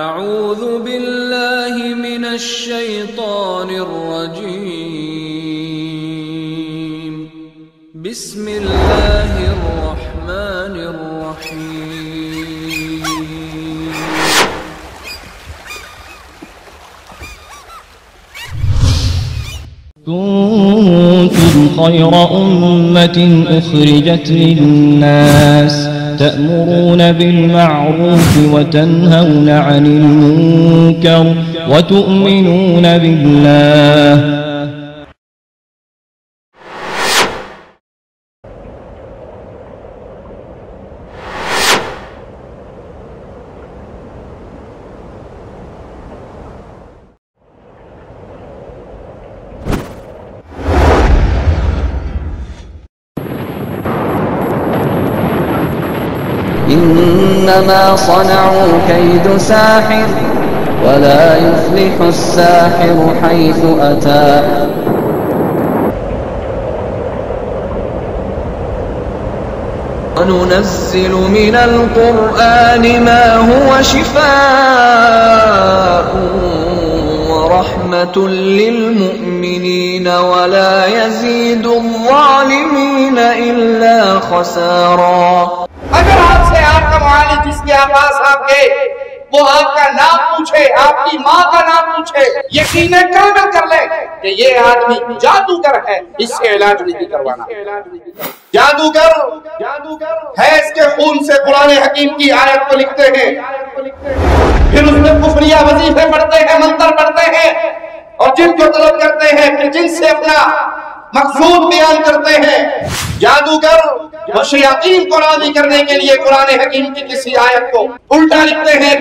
اعوذ باللہ من الشیطان الرجیم بسم اللہ الرحمن الرحیم كنتم خير أمة أخرجت للناس تأمرون بالمعروف وتنهون عن المنكر وتؤمنون بالله إنما صنعوا كيد ساحر ولا يفلح الساحر حيث أتى وننزل من القرآن ما هو شفاء ورحمة للمؤمنين ولا يزيد الظالمين إلا خسارا. اگر آپ سے آپ کا معالج جس کے پاس آپ کے وہ آپ کا نام پوچھے، آپ کی ماں کا نام پوچھے، یقین کامل کر لے کہ یہ آدمی جادوگر ہے، اس سے علاج نہیں کروانا. جادوگر ہے اس کے خون سے قرآن حکیم کی آیت کو لکھتے ہیں، پھر اس میں کفریہ وظیفے پڑھتے ہیں، منتر پڑھتے ہیں اور جن کو طلب کرتے ہیں، پھر جن سے اپنا مقصود بیان کرتے ہیں. جادوگر وہ شیاطین کو راضی کرنے کے لیے قرآن حکیم کی کسی آیت کو الٹا لکھتے ہیں.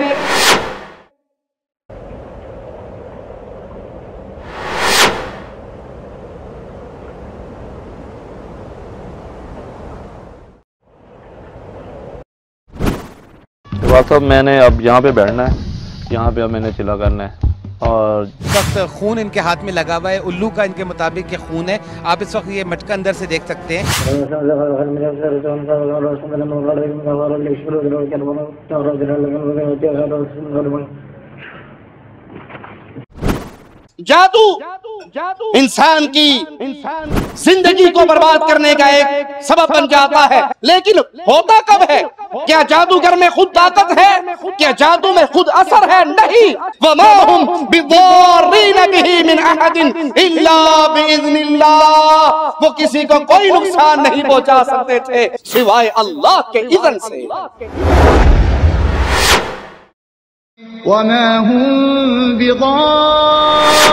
ڈاکٹر صاحب میں نے اب یہاں پہ بیٹھنا ہے، یہاں پہ اب میں نے چلا کرنا ہے اور اس وقت خون ان کے ہاتھ میں لگا ہوا ہے، الو کا ان کے مطابق یہ خون ہے. آپ اس وقت یہ مٹکا اندر سے دیکھ سکتے ہیں. جادو انسان کی زندگی کو برباد کرنے کا ایک سبب بن جاتا ہے، لیکن ہوتا کب ہے؟ کیا جادوگر میں خود طاقت ہے؟ کیا جادو میں خود اثر ہے؟ نہیں. وَمَا هُمْ بِضَارِّينَ بِهِ مِنْ أَحَدٍ إِلَّا بِإِذْنِ اللَّهِ. وہ کسی کو کوئی نقصان نہیں پہنچا سکتے تھے سوائے اللہ کے اذن سے. وما هم بضارين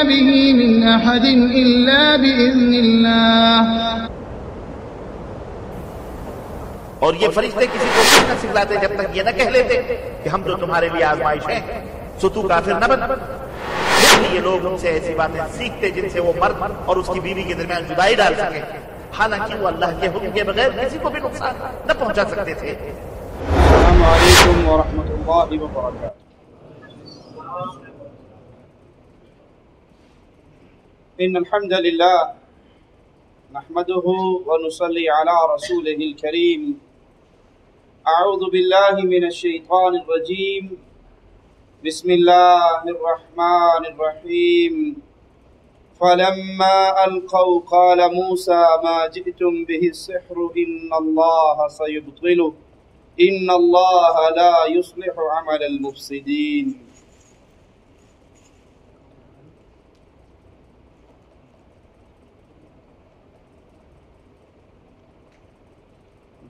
به من أحد إلا بإذن الله. اور یہ فرشتے کسی کو کچھ نہ سکھلاتے جب تک یہ نہ کہہ لیتے کہ ہم تو تمہارے لیے آزمائش ہیں، سو تو کافر نہ بن. یہ لوگ ان سے ایسی باتیں سیکھتے جن سے وہ مرد اور اس کی بیوی کے درمیان جدائی ڈال سکے، حالانکہ وہ اللہ کے حکم کے بغیر کسی کو بھی نقصان نہ پہنچا سکتے تھے. السلام علیکم ورحمۃ اللہ وبرکاتہ. ان الحمد للہ نحمده ونصلي على رسوله الكريم. اعوذ باللہ من الشیطان الرجیم. بسم اللہ الرحمن الرحیم. فلما القوا قال موسى ما جئتم به السحر ان الله سيبطله ان اللہ لا يصلح عمل المفسدین.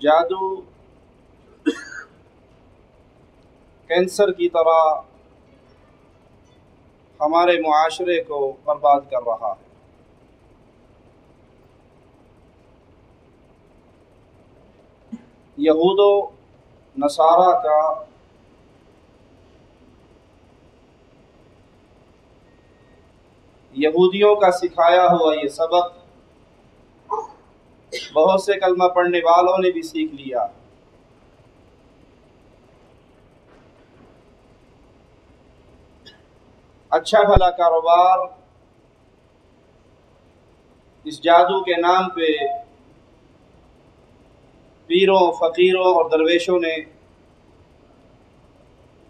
جادو کینسر کی طرح ہمارے معاشرے کو برباد کر رہا ہے. یہود و نصارہ کا یہودیوں کا سکھایا ہوا یہ سبق بہت سے کلمہ پڑھنے والوں نے بھی سیکھ لیا. اچھا بھلا کاروبار اس جادو کے نام پہ پیروں، فقیروں اور درویشوں نے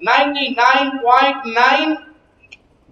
99.9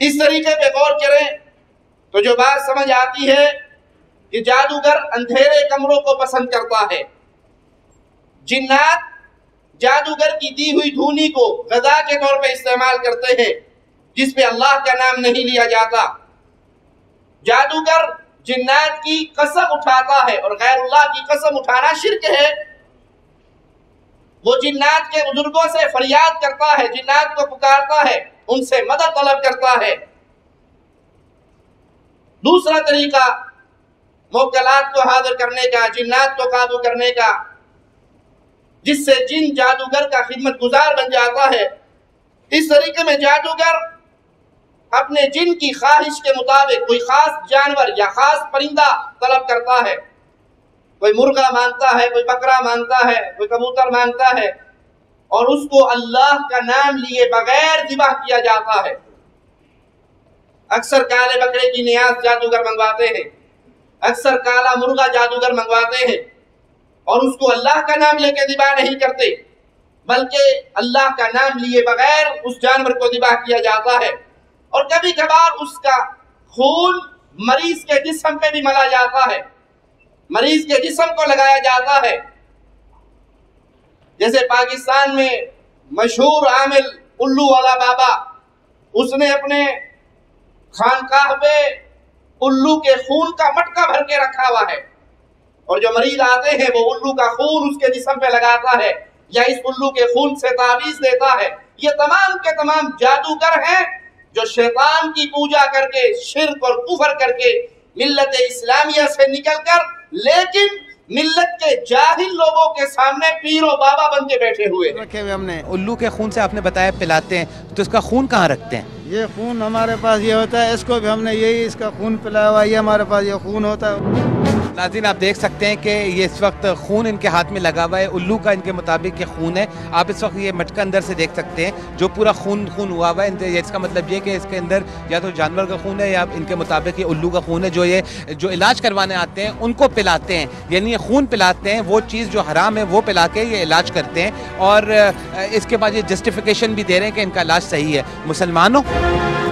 اس طریقے پہ غور کریں تو جو بات سمجھ آتی ہے کہ جادوگر اندھیرے کمروں کو پسند کرتا ہے، جنات جادوگر کی دی ہوئی دھونی کو غذا کے طور پہ استعمال کرتے ہیں جس پہ اللہ کا نام نہیں لیا جاتا، جادوگر جنات کی قسم اٹھاتا ہے اور غیر اللہ کی قسم اٹھانا شرک ہے، وہ جنات کے بزرگوں سے فریاد کرتا ہے، جنات کو پکارتا ہے، ان سے مدد طلب کرتا ہے۔ دوسرا طریقہ موکلات کو حاضر کرنے کا، جنات کو قابو کرنے کا، جس سے جن جادوگر کا خدمت گزار بن جاتا ہے۔ اس طریقے میں جادوگر اپنے جن کی خواہش کے مطابق کوئی خاص جانور یا خاص پرندہ طلب کرتا ہے، کوئی مرغا مانگتا ہے، کوئی بکرا مانگتا ہے، کوئی کبوتر مانگتا ہے، اور اس کو اللہ کا نام لیے بغیر ذبح کیا جاتا ہے۔ اکثر کالے بکرے کی نیاز جادوگر منگواتے ہیں، اکثر کالا مرغا جادوگر منگواتے ہیں، اور اس کو اللہ کا نام لے کے ذبح نہیں کرتے بلکہ اللہ کا نام لیے بغیر اس جانور کو ذبح کیا جاتا ہے، اور کبھی کبھار اس کا خون مریض کے جسم پہ بھی ملا جاتا ہے، مریض کے جسم کو لگایا جاتا ہے۔ جیسے پاکستان میں مشہور عامل الو والا بابا، اس نے اپنے خانقاہ پہ الو کے خون کا مٹکا بھر کے رکھا ہوا ہے، اور جو مریض آتے ہیں وہ الو کا خون اس کے جسم پہ لگاتا ہے یا اس الو کے خون سے تعویذ دیتا ہے۔ یہ تمام کے تمام جادوگر ہیں جو شیطان کی پوجا کر کے، شرک اور کفر کر کے ملت اسلامیہ سے نکل کر لیکن ملت کے جاہل لوگوں کے سامنے پیر و بابا بن کے بیٹھے ہوئے رکھے ہوئے ہم نے۔ الو کے خون سے آپ نے بتایا پلاتے ہیں، تو اس کا خون کہاں رکھتے ہیں؟ یہ خون ہمارے پاس یہ ہوتا ہے، اس کو بھی ہم نے یہی اس کا خون پلایا ہوا ہے، یہ ہمارے پاس یہ خون ہوتا ہے۔ ناظرین آپ دیکھ سکتے ہیں کہ یہ اس وقت خون ان کے ہاتھ میں لگا ہوا ہے، الو کا ان کے مطابق یہ خون ہے۔ آپ اس وقت یہ مٹکا اندر سے دیکھ سکتے ہیں جو پورا خون ہوا ہوا ہے۔ اس کا مطلب یہ کہ اس کے اندر یا تو جانور کا خون ہے یا ان کے مطابق یہ الو کا خون ہے، جو علاج کروانے آتے ہیں ان کو پلاتے ہیں، یعنی یہ خون پلاتے ہیں، وہ چیز جو حرام ہے وہ پلا کے یہ علاج کرتے ہیں، اور اس کے بعد یہ جسٹیفیکیشن بھی دے رہے ہیں کہ ان کا علاج صحیح ہے۔ مسلمانوں؟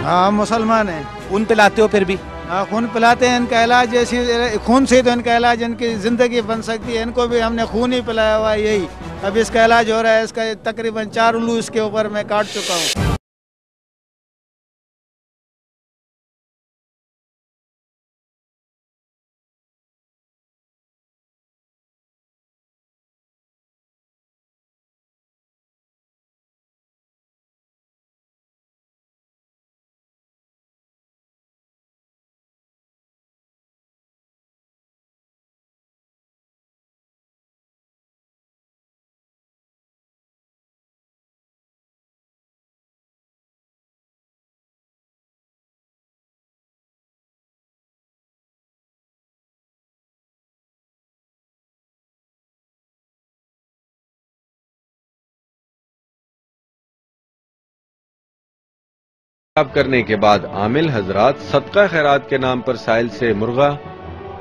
ہاں مسلمان ہیں۔ خون پلاتے ہو پھر بھی؟ ہاں خون پلاتے ہیں، ان کا علاج جیسی خون سے تو ان کا علاج ان کی زندگی بن سکتی ہے، ان کو بھی ہم نے خون ہی پلایا ہوا ہے یہی۔ اب اس کا علاج ہو رہا ہے، اس کا تقریباً 4 الو اس کے اوپر میں کاٹ چکا ہوں۔ کرنے کے بعد عامل حضرات صدقہ خیرات کے نام پر سائل سے مرغا،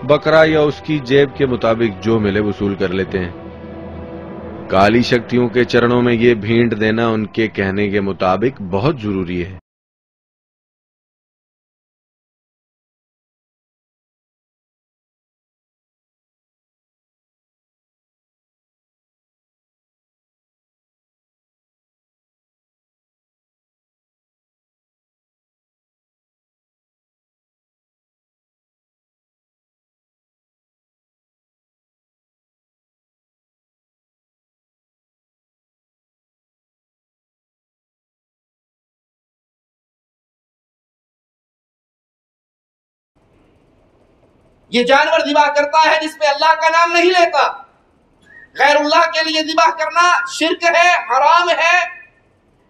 بکرا یا اس کی جیب کے مطابق جو ملے وصول کر لیتے ہیں۔ کالی شکتیوں کے چرنوں میں یہ بھینٹ دینا ان کے کہنے کے مطابق بہت ضروری ہے۔ یہ جانور ذبح کرتا ہے جس پہ اللہ کا نام نہیں لیتا، غیر اللہ کے لیے ذبح کرنا شرک ہے، حرام ہے۔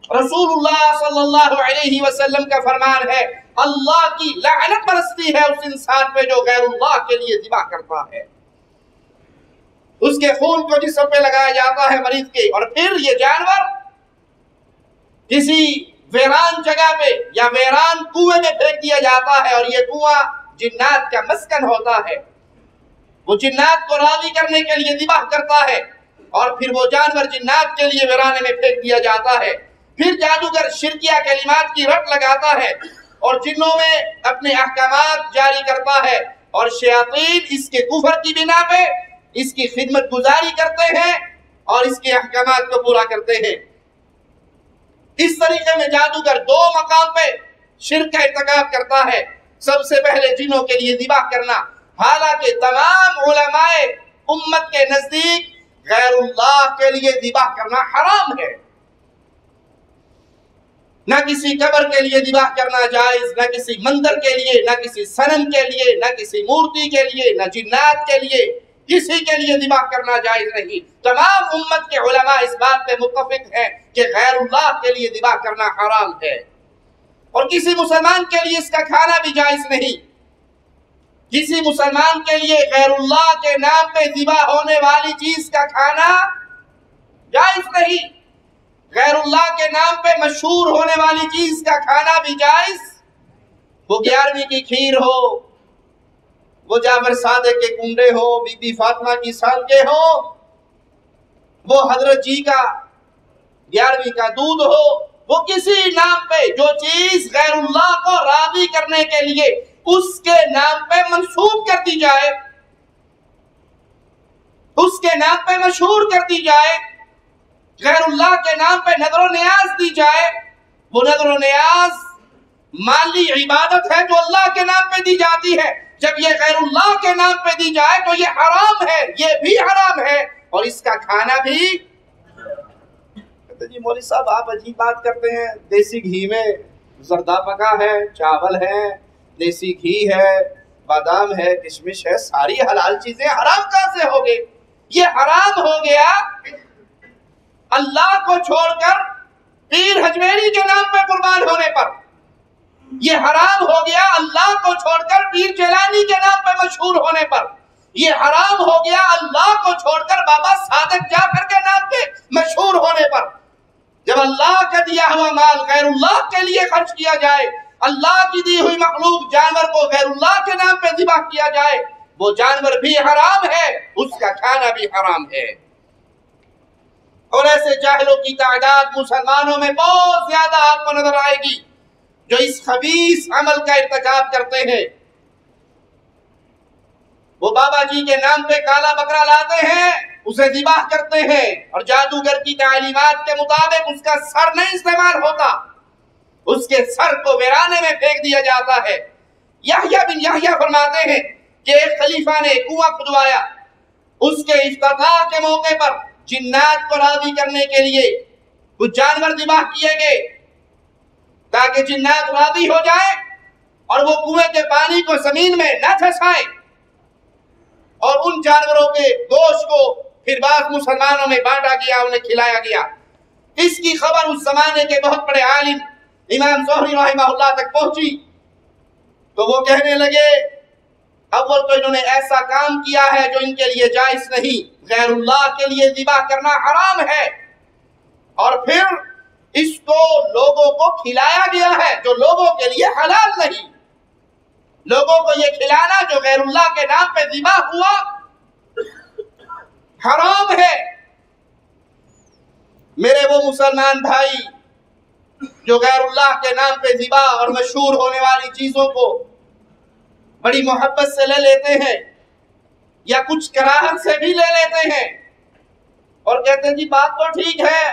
رسول اللہ صلی اللہ علیہ وسلم کا فرمان ہے، اللہ کی لعنت برستی ہے اس انسان پہ جو غیر اللہ کے لیے ذبح کرتا ہے۔ اس کے خون کو جسم پہ لگایا جاتا ہے مریض کے، اور پھر یہ جانور کسی ویران جگہ پہ یا ویران کنویں میں پھینک دیا جاتا ہے، اور یہ کنواں جنات کا مسکن ہوتا ہے۔ وہ جنات کو راضی کرنے کے لیے ذبح کرتا ہے، اور پھر وہ جانور جنات کے لیے ویرانے میں پھینک دیا جاتا ہے۔ پھر جادوگر شرکیہ کلمات کی رٹ لگاتا ہے اور جنوں میں اپنے احکامات جاری کرتا ہے، اور شیاطین اس کے کفر کی بنا پہ اس کی خدمت گزاری کرتے ہیں اور اس کے احکامات کو پورا کرتے ہیں۔ اس طریقے میں جادوگر دو مقام پہ شرک کا ارتکاب کرتا ہے۔ سب سے پہلے جنوں کے لیے ذبح کرنا، حالانکہ تمام علماء امت کے نزدیک غیر اللہ کے لیے ذبح کرنا حرام ہے۔ نہ کسی قبر کے لیے ذبح کرنا جائز، نہ کسی مندر کے لیے، نہ کسی صنم کے لیے، نہ کسی مورتی کے لیے، نہ جنات کے لیے، کسی کے لیے ذبح کرنا جائز نہیں۔ تمام امت کے علماء اس بات پہ متفق ہیں کہ غیر اللہ کے لیے ذبح کرنا حرام ہے، اور کسی مسلمان کے لیے اس کا کھانا بھی جائز نہیں۔ کسی مسلمان کے لیے غیر اللہ کے نام پہ ذبح ہونے والی چیز کا کھانا جائز نہیں۔ غیر اللہ کے نام پہ مشہور ہونے والی چیز کا کھانا بھی جائز، وہ 11ویں کی کھیر ہو، وہ جعفر صادق کے کنڈے ہو، بی بی فاطمہ کی سالگے ہو، وہ حضرت جی کا 11ویں کا دودھ ہو، وہ کسی نام پہ جو چیز غیر اللہ کو راضی کرنے کے لیے اس کے نام پہ منسوب کر دی جائے، اس کے نام پہ مشہور کر دی جائے، غیر اللہ کے نام پہ نظر و نیاز دی جائے، وہ نظر و نیاز مالی عبادت ہے جو اللہ کے نام پہ دی جاتی ہے۔ جب یہ غیر اللہ کے نام پہ دی جائے تو یہ حرام ہے، یہ بھی حرام ہے، اور اس کا کھانا بھی۔ کہتے جی مولوی صاحب آپ عجیب بات کرتے ہیں، دیسی گھی میں زردہ پکا ہے، چاول ہے، دیسی گھی ہے، بادام ہے، کشمش ہے، ساری حلال چیزیں حرام کہاں سے ہو گئی؟ یہ حرام ہو گیا اللہ کو چھوڑ کر پیر حجویری کے نام پہ قربان ہونے پر، یہ حرام ہو گیا اللہ کو چھوڑ کر پیر جیلانی کے نام پہ مشہور ہونے پر، یہ حرام ہو گیا اللہ کو چھوڑ کر بابا صادق جعفر کے نام پہ مشہور ہونے پر۔ جب اللہ کا دیا ہوا مال غیر اللہ کے لیے خرچ کیا جائے، اللہ کی دی ہوئی مخلوق جانور کو غیر اللہ کے نام پہ ذبح کیا جائے، وہ جانور بھی حرام ہے، اس کا کھانا بھی حرام ہے۔ اور ایسے جاہلوں کی تعداد مسلمانوں میں بہت زیادہ آپ کو نظر آئے گی جو اس خبیث عمل کا ارتکاب کرتے ہیں۔ وہ بابا جی کے نام پہ کالا بکرا لاتے ہیں، اسے ذبح کرتے ہیں، اور جادوگر کی تعلیمات کے مطابق اس کا سر نہیں استعمال ہوتا، اس کے سر کو ویرانے میں پھینک دیا جاتا ہے۔ یحییٰ بن یحییٰ فرماتے ہیں کہ ایک خلیفہ نے کنواں کھدوایا، اس کے افتتاح کے موقع پر جنات کو راضی کرنے کے لیے کچھ جانور ذبح کیے گئے تاکہ جنات راضی ہو جائے اور وہ کنویں کے پانی کو زمین میں نہ دھسائیں، اور ان جانوروں کے گوشت کو پھر بعض مسلمانوں میں بانٹا گیا، انہیں کھلایا گیا۔ اس کی خبر اس زمانے کے بہت بڑے عالم امام زہری رحمہ اللہ تک پہنچی تو وہ کہنے لگے اول تو انہوں نے ایسا کام کیا ہے جو ان کے لیے جائز نہیں، غیر اللہ کے لیے ذبح کرنا حرام ہے، اور پھر اس کو لوگوں کو کھلایا گیا ہے جو لوگوں کے لیے حلال نہیں۔ لوگوں کو یہ کھلانا جو غیر اللہ کے نام پہ ذبح ہوا حرام ہے۔ میرے وہ مسلمان بھائی جو غیر اللہ کے نام پہ ذبح اور مشہور ہونے والی چیزوں کو بڑی محبت سے لے لیتے ہیں یا کچھ کراہت سے بھی لے لیتے ہیں اور کہتے ہیں جی بات تو ٹھیک ہے،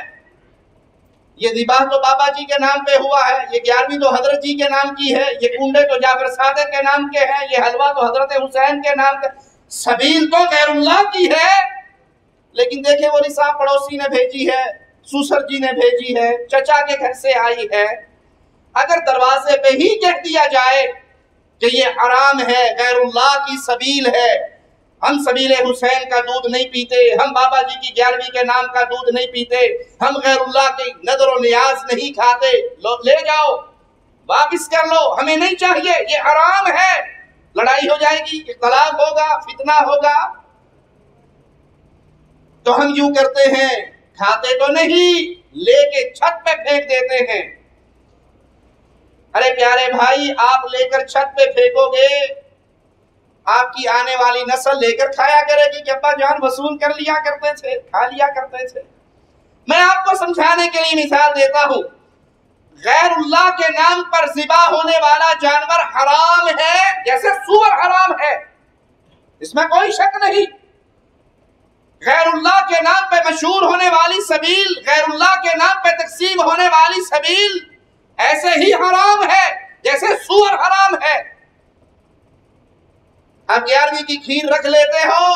یہ ذبح تو بابا جی کے نام پہ ہوا ہے، یہ 11ویں تو حضرت جی کے نام کی ہے، یہ کنڈے تو جعفر صادق کے نام کے ہیں، یہ حلوہ تو حضرت حسین کے نام کے، سبیل تو غیر اللہ کی ہے۔ لیکن دیکھیں وہ صاحب پڑوسی نے بھیجی ہے، سسر جی نے بھیجی ہے، چچا کے گھر سے آئی ہے، اگر دروازے پہ ہی کہہ دیا جائے کہ یہ حرام ہے، غیر اللہ کی سبیل ہے، ہم سبیل حسین کا دودھ نہیں پیتے، ہم بابا جی کی 11ویں کے نام کا دودھ نہیں پیتے، ہم غیر اللہ کی نظر و نیاز نہیں کھاتے، لے جاؤ واپس کر لو، ہمیں نہیں چاہیے، یہ حرام ہے، لڑائی ہو جائے گی، اختلاف ہوگا، فتنہ ہوگا، تو ہم یوں کرتے ہیں، کھاتے تو نہیں، لے کے چھت پہ پھینک دیتے ہیں۔ ارے پیارے بھائی، آپ لے کر چھت پہ پھینکو گے، آپ کی آنے والی نسل لے کر کھایا کرے گی کہ ابا جان وصول کر لیا کرتے تھے، کھا لیا کرتے تھے۔ میں آپ کو سمجھانے کے لیے مثال دیتا ہوں، غیر اللہ کے نام پر ذبح ہونے والا جانور حرام ہے جیسے سور حرام ہے، اس میں کوئی شک نہیں۔ غیر اللہ کے نام پہ مشہور ہونے والی سبیل، غیر اللہ کے نام پہ تقسیم ہونے والی سبیل ایسے ہی حرام ہے جیسے سور حرام ہے۔ آپ 11ویں کی کھیر رکھ لیتے ہو،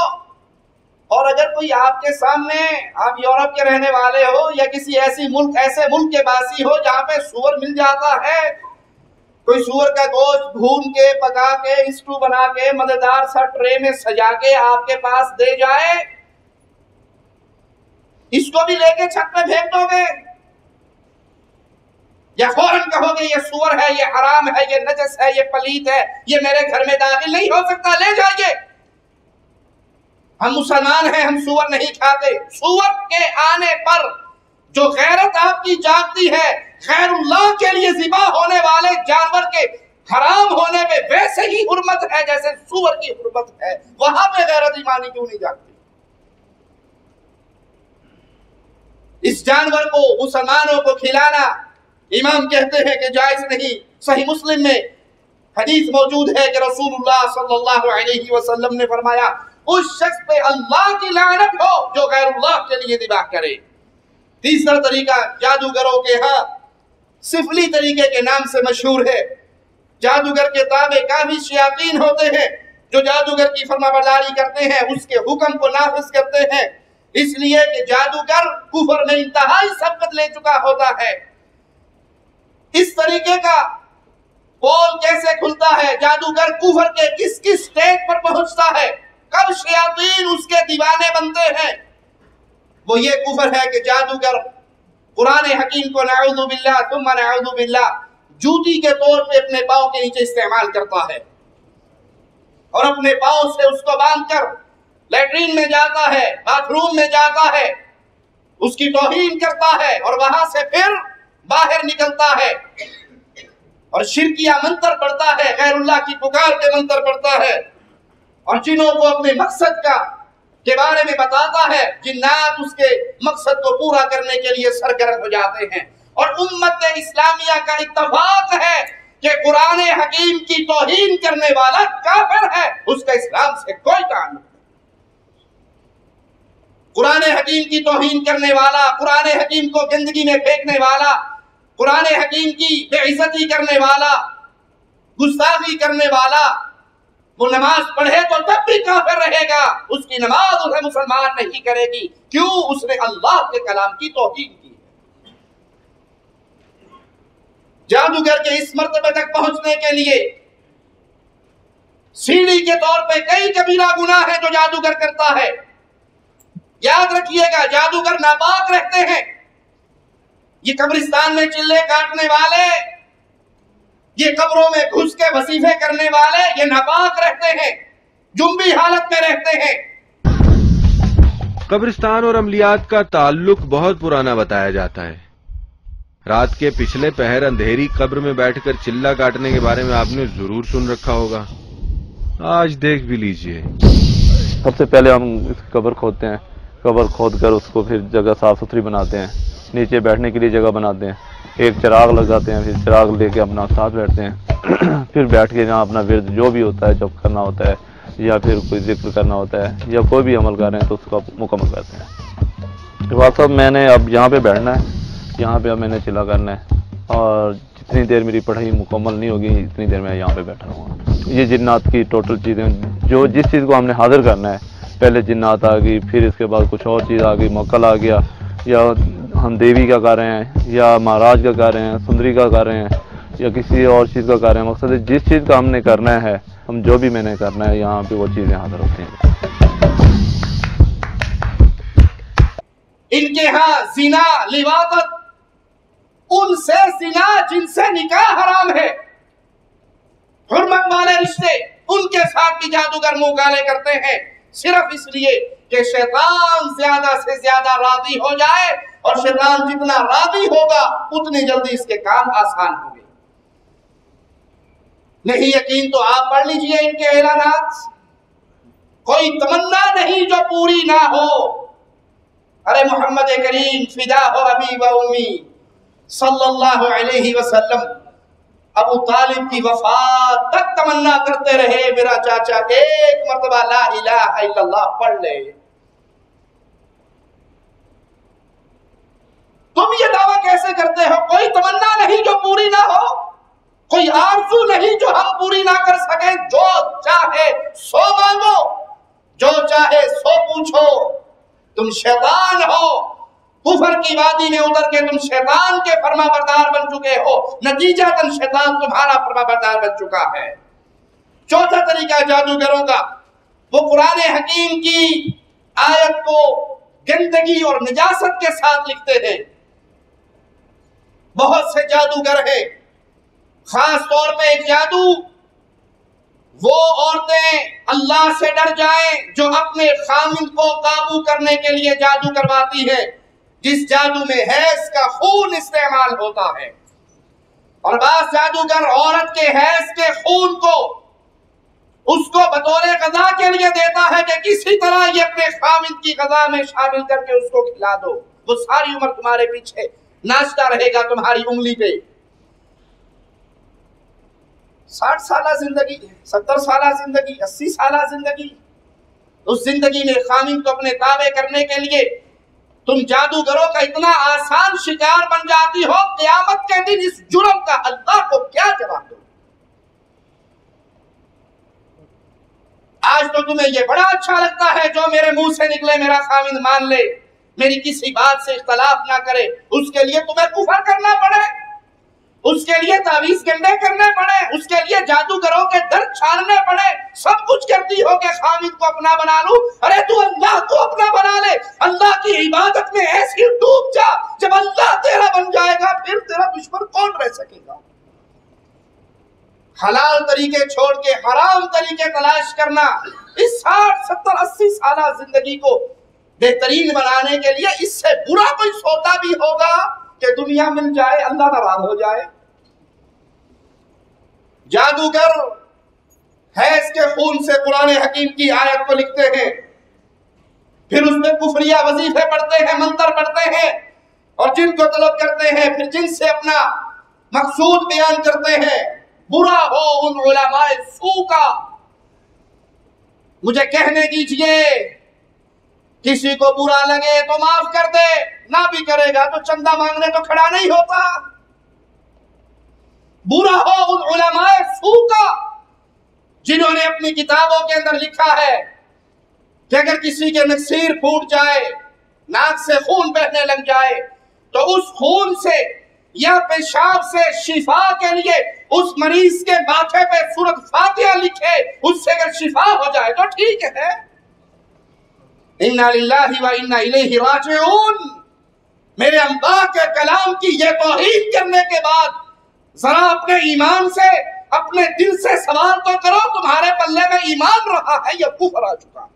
اور اگر کوئی آپ کے سامنے، آپ یورپ کے رہنے والے ہو یا کسی ایسے ملک کے باسی ہو جہاں پہ سور مل جاتا ہے، کوئی سور کا گوشت بھون کے پکا کے اسٹو بنا کے مزیدار سا ٹرے میں سجا کے آپ کے پاس دے جائے، اس کو بھی لے کے چھت میں پھینک دو گے یا فوراً کہو گے یہ سور ہے، یہ حرام ہے، یہ نجس ہے، یہ پلیت ہے، یہ میرے گھر میں داخل نہیں ہو سکتا، لے جائیے۔ ہم مسلمان ہیں، ہم سور نہیں کھاتے۔ سور کے آنے پر جو غیرت آپ کی جاگتی ہے غیر اللہ کے لیے ذبح ہونے والے جانور کے حرام ہونے میں ویسے ہی حرمت ہے جیسے سور کی حرمت ہے، وہاں پہ غیرت ایمانی کیوں نہیں جاگتی؟ اس جانور کو مسلمانوں کو کھلانا امام کہتے ہیں کہ جائز نہیں۔ صحیح مسلم میں حدیث موجود ہے کہ رسول اللہ صلی اللہ علیہ وسلم نے فرمایا اس شخص پہ اللہ کی لعنت ہو جو غیر اللہ کے لیے ذبح کرے۔ تیسرا طریقہ جادوگروں کے ہاں سفلی طریقے کے نام سے مشہور ہے۔ جادوگر کے تابع کافی شیاطین ہوتے ہیں جو جادوگر کی فرمانبرداری کرتے ہیں، اس کے حکم کو نافذ کرتے ہیں، اس لیے کہ جادوگر کفر میں انتہائی سبقت لے چکا ہوتا ہے۔ اس طریقے کا پول کیسے کھلتا ہے، جادوگر کفر کے کس کس سٹیج پر پہنچتا ہے، کب شیاطین اس کے دیوانے بنتے ہیں؟ وہ یہ کفر ہے کہ جادوگر قرآن حکیم کو نعوذ باللہ ثم نعوذ باللہ جوتی کے طور پہ اپنے پاؤں کے نیچے استعمال کرتا ہے، اور اپنے پاؤں سے اس کو باندھ کر لیٹرین میں جاتا ہے، باتھ روم میں جاتا ہے، اس کی توہین کرتا ہے، اور وہاں سے پھر باہر نکلتا ہے اور شرکیہ منتر پڑھتا ہے، غیر اللہ کی پکار کے منتر پڑھتا ہے، اور جنوں کو اپنے مقصد کے بارے میں بتاتا ہے، جنات اس کے مقصد کو پورا کرنے کے لیے سرگرم ہو جاتے ہیں۔ اور امت اسلامیہ کا اتفاق ہے کہ قرآن حکیم کی توہین کرنے والا کافر ہے، اس کا اسلام سے کوئی تعلق نہیں۔ قرآن حکیم کی توہین کرنے والا، قرآن حکیم کو گندگی میں پھینکنے والا، قرآن حکیم کی بے عزتی کرنے والا، گستاخی کرنے والا، وہ نماز پڑھے تو تب بھی کافر رہے گا، اس کی نماز اسے مسلمان نہیں کرے گی، کیوں؟ اس نے اللہ کے کلام کی توہین کی ہے۔ جادوگر کے اس مرتبے تک پہنچنے کے لیے سیڑھی کے طور پہ کئی کبیرہ گناہ ہیں جو جادوگر کرتا ہے۔ یاد رکھیے گا، جادوگر ناپاک رہتے ہیں، یہ قبرستان میں چلے کاٹنے والے، یہ قبروں میں گھس کے وظیفے کرنے والے، یہ ناپاک رہتے ہیں، جنبی حالت میں رہتے ہیں۔ قبرستان اور عملیات کا تعلق بہت پرانا بتایا جاتا ہے۔ رات کے پچھلے پہر اندھیری قبر میں بیٹھ کر چلہ کاٹنے کے بارے میں آپ نے ضرور سن رکھا ہوگا، آج دیکھ بھی لیجئے۔ سب سے پہلے ہم اس قبر کھودتے ہیں، قبر کھود کر اس کو پھر جگہ صاف ستھری بناتے ہیں، نیچے بیٹھنے کے لیے جگہ بناتے ہیں، ایک چراغ لگاتے ہیں، پھر چراغ لے کے اپنا ساتھ بیٹھتے ہیں، پھر بیٹھ کے جہاں اپنا ورد جو بھی ہوتا ہے، جب کرنا ہوتا ہے یا پھر کوئی ذکر کرنا ہوتا ہے یا کوئی بھی عمل کر رہے ہیں تو اس کو مکمل کرتے ہیں۔ بات صاحب میں نے اب یہاں پہ بیٹھنا ہے، یہاں پہ اب میں نے چلا کرنا ہے، اور جتنی دیر میری پڑھائی مکمل نہیں ہوگی اتنی دیر میں یہاں پہ بیٹھا رہوں گا۔ یہ جنات کی ٹوٹل چیزیں جو جس چیز کو ہم نے حاضر کرنا ہے، پہلے جنات آ گئی، پھر اس کے بعد کچھ اور چیز آ گئی، موکل آ گیا، یا ہم دیوی کا کر رہے ہیں یا مہاراج کا کر رہے ہیں، سندری کا کر رہے ہیں یا کسی اور چیز کا کر رہے ہیں، مقصد ہے جس چیز کا ہم نے کرنا ہے، ہم جو بھی میں نے کرنا ہے یہاں پہ وہ چیزیں حاضر ہوتی ہیں۔ ان کے ہاں زنا، لواطت، ان سے زنا جن سے نکاح حرام ہے، حرمت والے رشتے، ان کے ساتھ بھی جادوگر منہ کالے کرتے ہیں، صرف اس لیے کہ شیطان زیادہ سے زیادہ راضی ہو جائے، اور شیطان جتنا راضی ہوگا اتنی جلدی اس کے کام آسان ہوں گے۔ نہیں یقین تو آپ پڑھ لیجئے ان کے اعلانات، کوئی تمنا نہیں جو پوری نہ ہو۔ ارے محمد کریم فدا ہو ابی و امی، صلی اللہ علیہ وسلم ابو طالب کی وفات تک تمنا کرتے رہے میرا چاچا ایک مرتبہ لا الہ الا اللہ پڑھ لے. تم یہ دعویٰ کیسے کرتے ہو؟ کوئی تمنا نہیں جو پوری نہ ہو، کوئی آرزو نہیں جو ہم پوری نہ کر سکیں. جو چاہے سو مانگو، جو چاہے سو پوچھو. تم شیطان ہو، کفر کی وادی میں اتر کے تم شیطان کے فرما بردار بن چکے ہو، نتیجتاً شیطان تمہارا فرما بردار بن چکا ہے. چوتھا طریقہ جادوگروں کا، وہ قرآن حکیم کی آیت کو گندگی اور نجاست کے ساتھ لکھتے ہیں. بہت سے جادوگر ہیں، خاص طور پہ ایک جادو، وہ عورتیں اللہ سے ڈر جائیں جو اپنے خامند کو قابو کرنے کے لیے جادو کرواتی ہے، جس جادو میں حیض کا خون استعمال ہوتا ہے. اور بعض جادوگر عورت کے حیض کے خون کو اس کو بطور غذا کے لیے دیتا ہے کہ کسی طرح یہ اپنے خامند کی غذا میں شامل کر کے اس کو کھلا دو. وہ ساری عمر تمہارے پیچھے ناچتا رہے گا تمہاری انگلی پہ. 60 سالہ زندگی، 70 سالہ زندگی، 80 سالہ زندگی، اس زندگی میں خامند کو اپنے تابع کرنے کے لیے تم جادوگروں کا اتنا آسان شکار بن جاتی ہو. قیامت کے دن اس جرم کا اللہ کو کیا جواب دو؟ آج تو تمہیں یہ بڑا اچھا لگتا ہے جو میرے منہ سے نکلے میرا خامند مان لے، میری کسی بات سے اختلاف نہ کرے. اس کے لیے تمہیں کفر کرنا پڑے، اس کے لیے تعویذ گنڈے کرنے پڑے، اس کے لیے جادوگروں کے در چھاننے پڑے. سب کچھ کرتی ہو کہ خامد کو اپنا بنا لوں. ارے تو اللہ کو اپنا بنا لے، اللہ کی عبادت میں ایسی ڈوب جا. جب اللہ تیرا بن جائے گا پھر تیرا دشمن کون رہ سکے گا؟ حلال طریقے چھوڑ کے حرام طریقے تلاش کرنا اس 60 70 80 سالہ زندگی کو بہترین بنانے کے لیے اس سے برا کوئی سودا بھی ہوگا کہ دنیا مل جائے اللہ ناراض ہو جائے. جادوگر حیض کے خون سے قرآن حکیم کی آیت کو لکھتے ہیں، پھر اس میں کفریہ وظیفے پڑھتے ہیں، منتر پڑھتے ہیں، اور جن کو طلب کرتے ہیں پھر جن سے اپنا مقصود بیان کرتے ہیں. برا ہو ان علماء سو کا. مجھے کہنے دیجئے، کسی کو برا لگے تو معاف کر دے، نہ بھی کرے گا تو چندہ مانگنے تو کھڑا نہیں ہوتا. برا ہو ان علماء سو کا جنہوں نے اپنی کتابوں کے اندر لکھا ہے کہ اگر کسی کے نکسیر پھوٹ جائے، ناک سے خون بہنے لگ جائے، تو اس خون سے یا پیشاب سے شفا کے لیے اس مریض کے ماتھے پہ سورۃ فاتحہ لکھے، اس سے اگر شفا ہو جائے تو ٹھیک ہے. اِنَّا لِلَّهِ وَإِنَّا إِلَيْهِ رَاجِعُونَ. میرے انبیاء کے کلام کی یہ توہین کرنے کے بعد ذرا اپنے ایمان سے، اپنے دل سے سوال تو کرو، تمہارے پلے میں ایمان رہا ہے یا کفر آ چکا ہے؟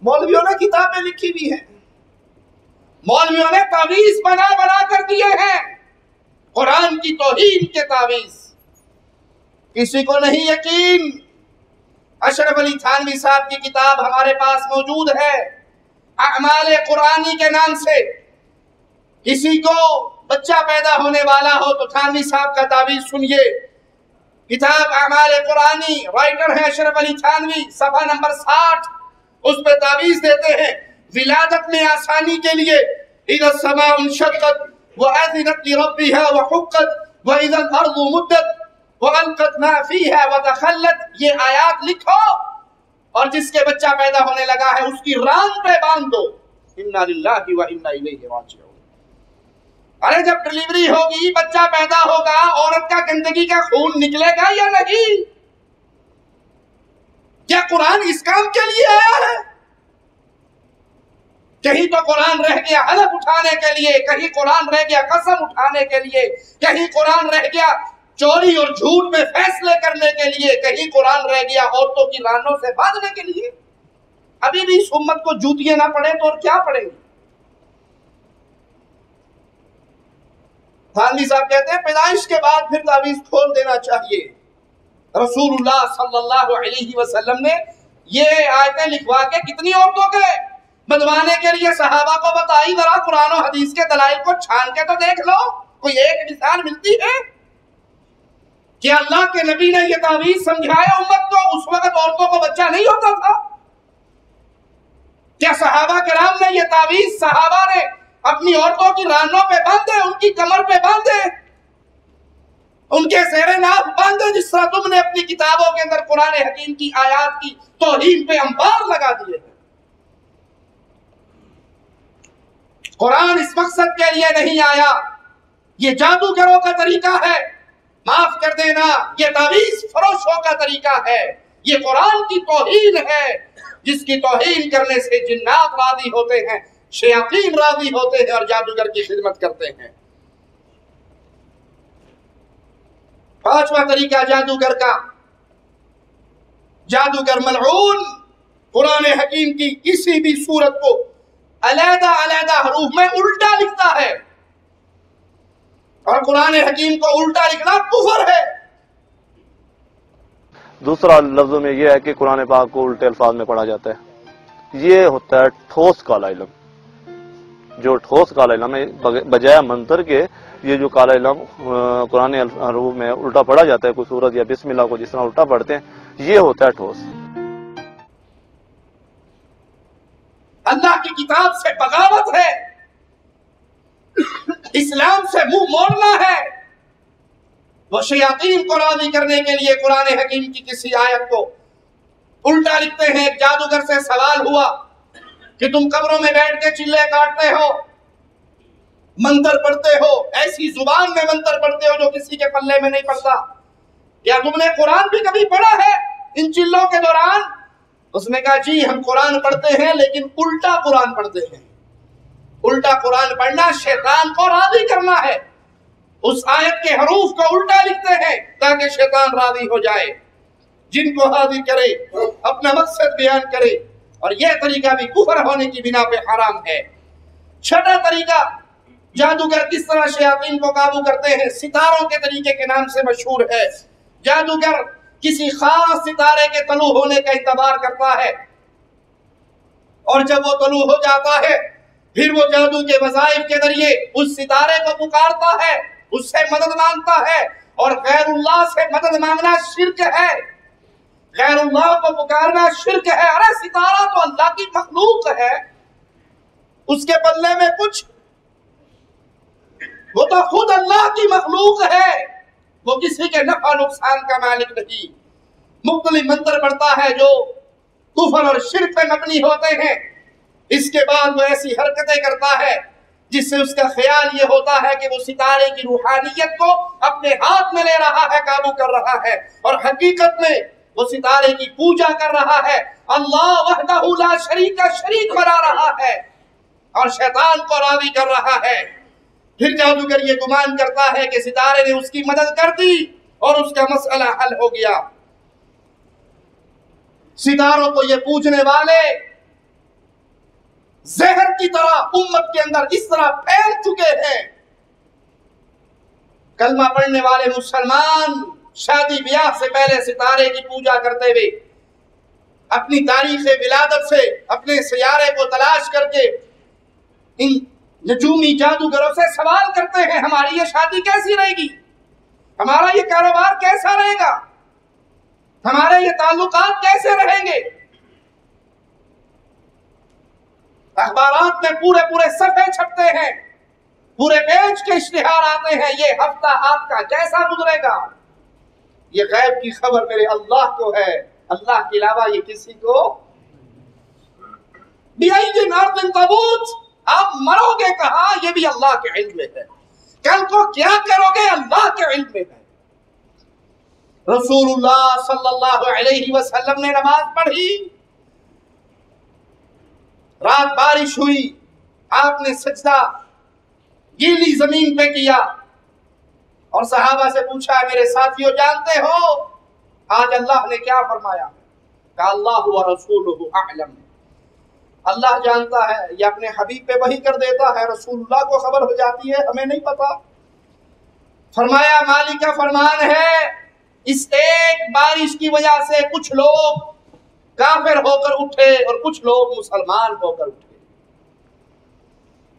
مولویوں نے کتابیں لکھی بھی ہیں، مولویوں نے تعویذ بنا بنا کر دیے ہیں، قرآن کی توہین کے تعویذ. کسی کو نہیں یقین، اشرف علی تھانوی صاحب کی کتاب ہمارے پاس موجود ہے، اعمال قرآنی کے نام سے. کسی کو بچہ پیدا ہونے والا ہو تو تھانوی صاحب کا تعویذ سنیے. کتاب اعمال قرآنی، رائٹر ہے اشرف علی تھانوی، صفحہ نمبر 60، اس پہ تعویذ دیتے ہیں ولادت میں آسانی کے لیے. اِذَا السَّمَاءُ انشَقَّتْ وَأَذِنَتْ لِرَبِّهَا وَحُقَّتْ وَإِذَا الْأَرْضُ مُدَّتْ وَأَلْقَتْ مَا فِيهَا وَتَخَلَّتْ. یہ آیات لکھو اور جس کے بچہ پیدا ہونے لگا ہے اس کی ران پہ باندھ دو. اِنَّا لِلَّهِ وَإِنَّا إِلَيْهِ رَاجِعُونَ. ارے جب ڈلیوری ہوگی، بچہ پیدا ہوگا، عورت کا گندگی کا خون نکلے گا یا نہیں؟ کیا قرآن اس کام کے لیے آیا ہے؟ کہیں تو قرآن رہ گیا حلف اٹھانے کے لیے، کہیں قرآن رہ گیا قسم اٹھانے کے لیے، کہیں قرآن رہ گیا چوری اور جھوٹ میں فیصلے کرنے کے لیے، کہیں قرآن رہ گیا عورتوں کی رانوں سے باندھنے کے لیے. ابھی بھی اس امت کو جوتیاں نہ پڑے تو اور کیا پڑیں گی؟ تھانوی صاحب کہتے ہیں پیدائش کے بعد پھر تعویذ کھول دینا چاہیے. رسول اللہ صلی اللہ علیہ وسلم نے یہ آیتیں لکھوا کے کتنی عورتوں کے بدوانے کے لیے صحابہ کو بتائی ذرا قرآن و حدیث کے دلائل کو چھان کے تو دیکھ لو، کوئی ایک مثال ملتی ہے کہ اللہ کے نبی نے یہ تعویذ سمجھایا امت کو؟ اس وقت عورتوں کو بچہ نہیں ہوتا تھا؟ کیا صحابہ کرام نے یہ تعویذ صحابہ نے اپنی عورتوں کی رانوں پہ باندھے، ان کی کمر پہ باندھے، ان کے زیر ناف باندھے، جس طرح تم نے اپنی کتابوں کے اندر قرآن حکیم کی آیات کی توہین پہ انبار لگا دیے ہیں؟ قرآن اس مقصد کے لیے نہیں آیا، یہ جادوگروں کا طریقہ ہے، معاف کر دینا، یہ تعویذ فروشوں کا طریقہ ہے، یہ قرآن کی توہین ہے، جس کی توہین کرنے سے جنات راضی ہوتے ہیں، شیاطین راضی ہوتے ہیں اور جادوگر کی خدمت کرتے ہیں۔ پانچواں طریقہ جادوگر کا، جادوگر ملعون قرآن حکیم کی کسی بھی صورت کو علیحدہ علیحدہ حروف میں الٹا لکھتا ہے، اور قرآن حکیم کو الٹا لکھنا کفر ہے۔ دوسرا لفظوں میں یہ ہے کہ قرآن پاک کو الٹے الفاظ میں پڑھا جاتا ہے، یہ ہوتا ہے ٹھوس کالا علم۔ جو ٹھوس کالا علم ہے بجائے منتر کے، یہ جو کالا علم قرآن حروف میں الٹا پڑھا جاتا ہے، کوئی سورت یا بسم اللہ کو جس طرح الٹا پڑھتے ہیں، یہ ہوتا ہے ٹھوس۔ اللہ کی کتاب سے بغاوت ہے، اسلام سے منہ موڑنا ہے۔ وہ شیاطین کو راضی کرنے کے لیے قرآن حکیم کی کسی آیت کو الٹا لکھتے ہیں۔ ایک جادوگر سے سوال ہوا کہ تم قبروں میں بیٹھ کے چلے کاٹتے ہو، منتر پڑھتے ہو، ایسی زبان میں منتر پڑھتے ہو جو کسی کے پلے میں نہیں پڑتا، کیا تم نے قرآن بھی کبھی پڑھا ہے ان چلوں کے دوران؟ اس نے کہا جی ہم قرآن پڑھتے ہیں لیکن الٹا قرآن پڑھتے ہیں۔ الٹا قرآن پڑھنا شیطان کو راضی کرنا ہے، اس آیت کے حروف کو الٹا لکھتے ہیں تاکہ شیطان راضی ہو جائے، جن کو راضی کرے، اپنا مقصد بیان کرے، اور یہ طریقہ بھی کفر ہونے کی بنا پہ حرام ہے۔ چھٹا طریقہ جادوگر کس طرح شیاطین کو قابو کرتے ہیں، ستاروں کے طریقے کے نام سے مشہور ہے۔ جادوگر کسی خاص ستارے کے طلوع ہونے کا انتظار کرتا ہے، اور جب وہ طلوع ہو جاتا ہے پھر وہ جادو کے وظائف کے ذریعے اس ستارے کو پکارتا ہے، اس سے مدد مانگتا ہے، اور غیر اللہ سے مدد مانگنا شرک ہے، غیر اللہ کو پکارنا شرک ہے۔ ارے ستارہ تو اللہ کی مخلوق ہے، اس کے بدلے میں کچھ، وہ تو خود اللہ کی مخلوق ہے، وہ کسی کے نفع نقصان کا مالک نہیں۔ مختلف منتر پڑھتا ہے جو کفر اور شرک پہ مبنی ہوتے ہیں، اس کے بعد وہ ایسی حرکتیں کرتا ہے جس سے اس کا خیال یہ ہوتا ہے کہ وہ ستارے کی روحانیت کو اپنے ہاتھ میں لے رہا ہے، قابو کر رہا ہے، اور حقیقت میں وہ ستارے کی پوجا کر رہا ہے، اللہ وحدہ لا شریک کا شریک بنا رہا ہے اور شیطان کو راضی کر رہا ہے۔ پھر جادوگر یہ گمان کرتا ہے کہ ستارے نے اس کی مدد کر دی اور اس کا مسئلہ حل ہو گیا۔ ستاروں کو یہ پوجنے والے زہر کی طرح امت کے اندر اس طرح پھیل چکے ہیں، کلمہ پڑھنے والے مسلمان شادی بیاہ سے پہلے ستارے کی پوجا کرتے ہوئے اپنی تاریخ ولادت سے اپنے سیارے کو تلاش کر کے ان نجومی جادوگروں سے سوال کرتے ہیں ہماری یہ شادی کیسی رہے گی، ہمارا یہ کاروبار کیسا رہے گا، ہمارے یہ تعلقات کیسے رہیں گے۔ اخبارات میں پورے صفحے چھپتے ہیں، پورے پیج کے اشتہار آتے ہیں، یہ ہفتہ آپ کا کیسا گزرے گا۔ یہ غیب کی خبر میرے اللہ کو ہے، اللہ کے علاوہ یہ کسی کو بِأَيِّ أَرْضٍ تَمُوتُ، آپ مرو گے کہاں یہ بھی اللہ کے علم میں ہے، کل کو کیا کرو گے اللہ کے علم میں ہے۔ رسول اللہ صلی اللہ علیہ وسلم نے نماز پڑھی، رات بارش ہوئی، آپ نے سجدہ گیلی زمین پہ کیا اور صحابہ سے پوچھا میرے ساتھیوں جانتے ہو آج اللہ نے کیا فرمایا؟ کہا اللہ و رسولہ اعلم، اللہ جانتا ہے، یہ اپنے حبیب پہ وحی کر دیتا ہے، رسول اللہ کو خبر ہو جاتی ہے، ہمیں نہیں پتا۔ فرمایا مالک کا فرمان ہے اس ایک بارش کی وجہ سے کچھ لوگ کافر ہو کر اٹھے اور کچھ لوگ مسلمان ہو کر اٹھے۔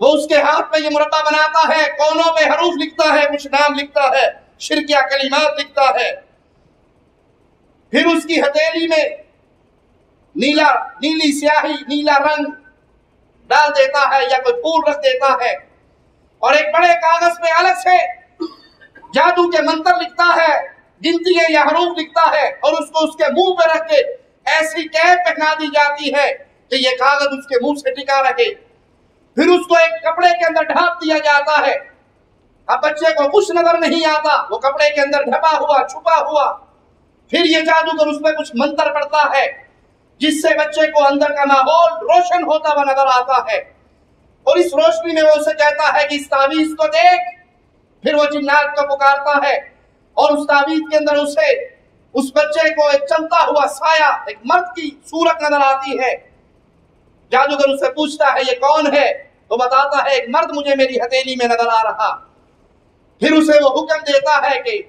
وہ اس کے ہاتھ میں یہ مربع بناتا ہے، کونوں پہ حروف لکھتا ہے، کچھ نام لکھتا ہے، شرکیہ کلمات لکھتا ہے، پھر اس کی ہتھیلی میں نیلی سیاہی، نیلا رنگ ڈال دیتا ہے یا کوئی پھول رکھ دیتا ہے، اور ایک بڑے کاغذ پہ الگ سے جادو کے منتر لکھتا ہے، گنتی یا حروف لکھتا ہے، اور اس کو اس کے منہ پہ رکھ کے ایسی کیپ پہنا دی جاتی ہے کہ یہ کاغذ اس کے منہ سے ٹکا رہے، پھر اس کو ایک کپڑے کے اندر ڈھانپ دیا جاتا ہے۔ اب بچے کو کچھ نظر نہیں آتا، وہ کپڑے کے اندر ڈھپا ہوا، چھپا ہوا، پھر یہ جادوگر اس میں کچھ منتر پڑتا ہے جس سے بچے کو اندر کا ماحول روشن ہوتا ہوا نظر آتا ہے، اور اس روشنی میں وہ اسے کہتا ہے کہ اس تعویذ کو دیکھ، پھر وہ جنات کو پکارتا ہے، اور اس تعویذ کے اندر اسے اس بچے کو ایک چلتا ہوا سایہ، ایک مرد کی صورت نظر آتی ہے۔ جادوگر اسے پوچھتا ہے یہ کون ہے؟ وہ بتاتا ہے ایک مرد مجھے میری ہتھیلی میں نظر آ رہا۔ پھر اسے وہ حکم دیتا ہے کہ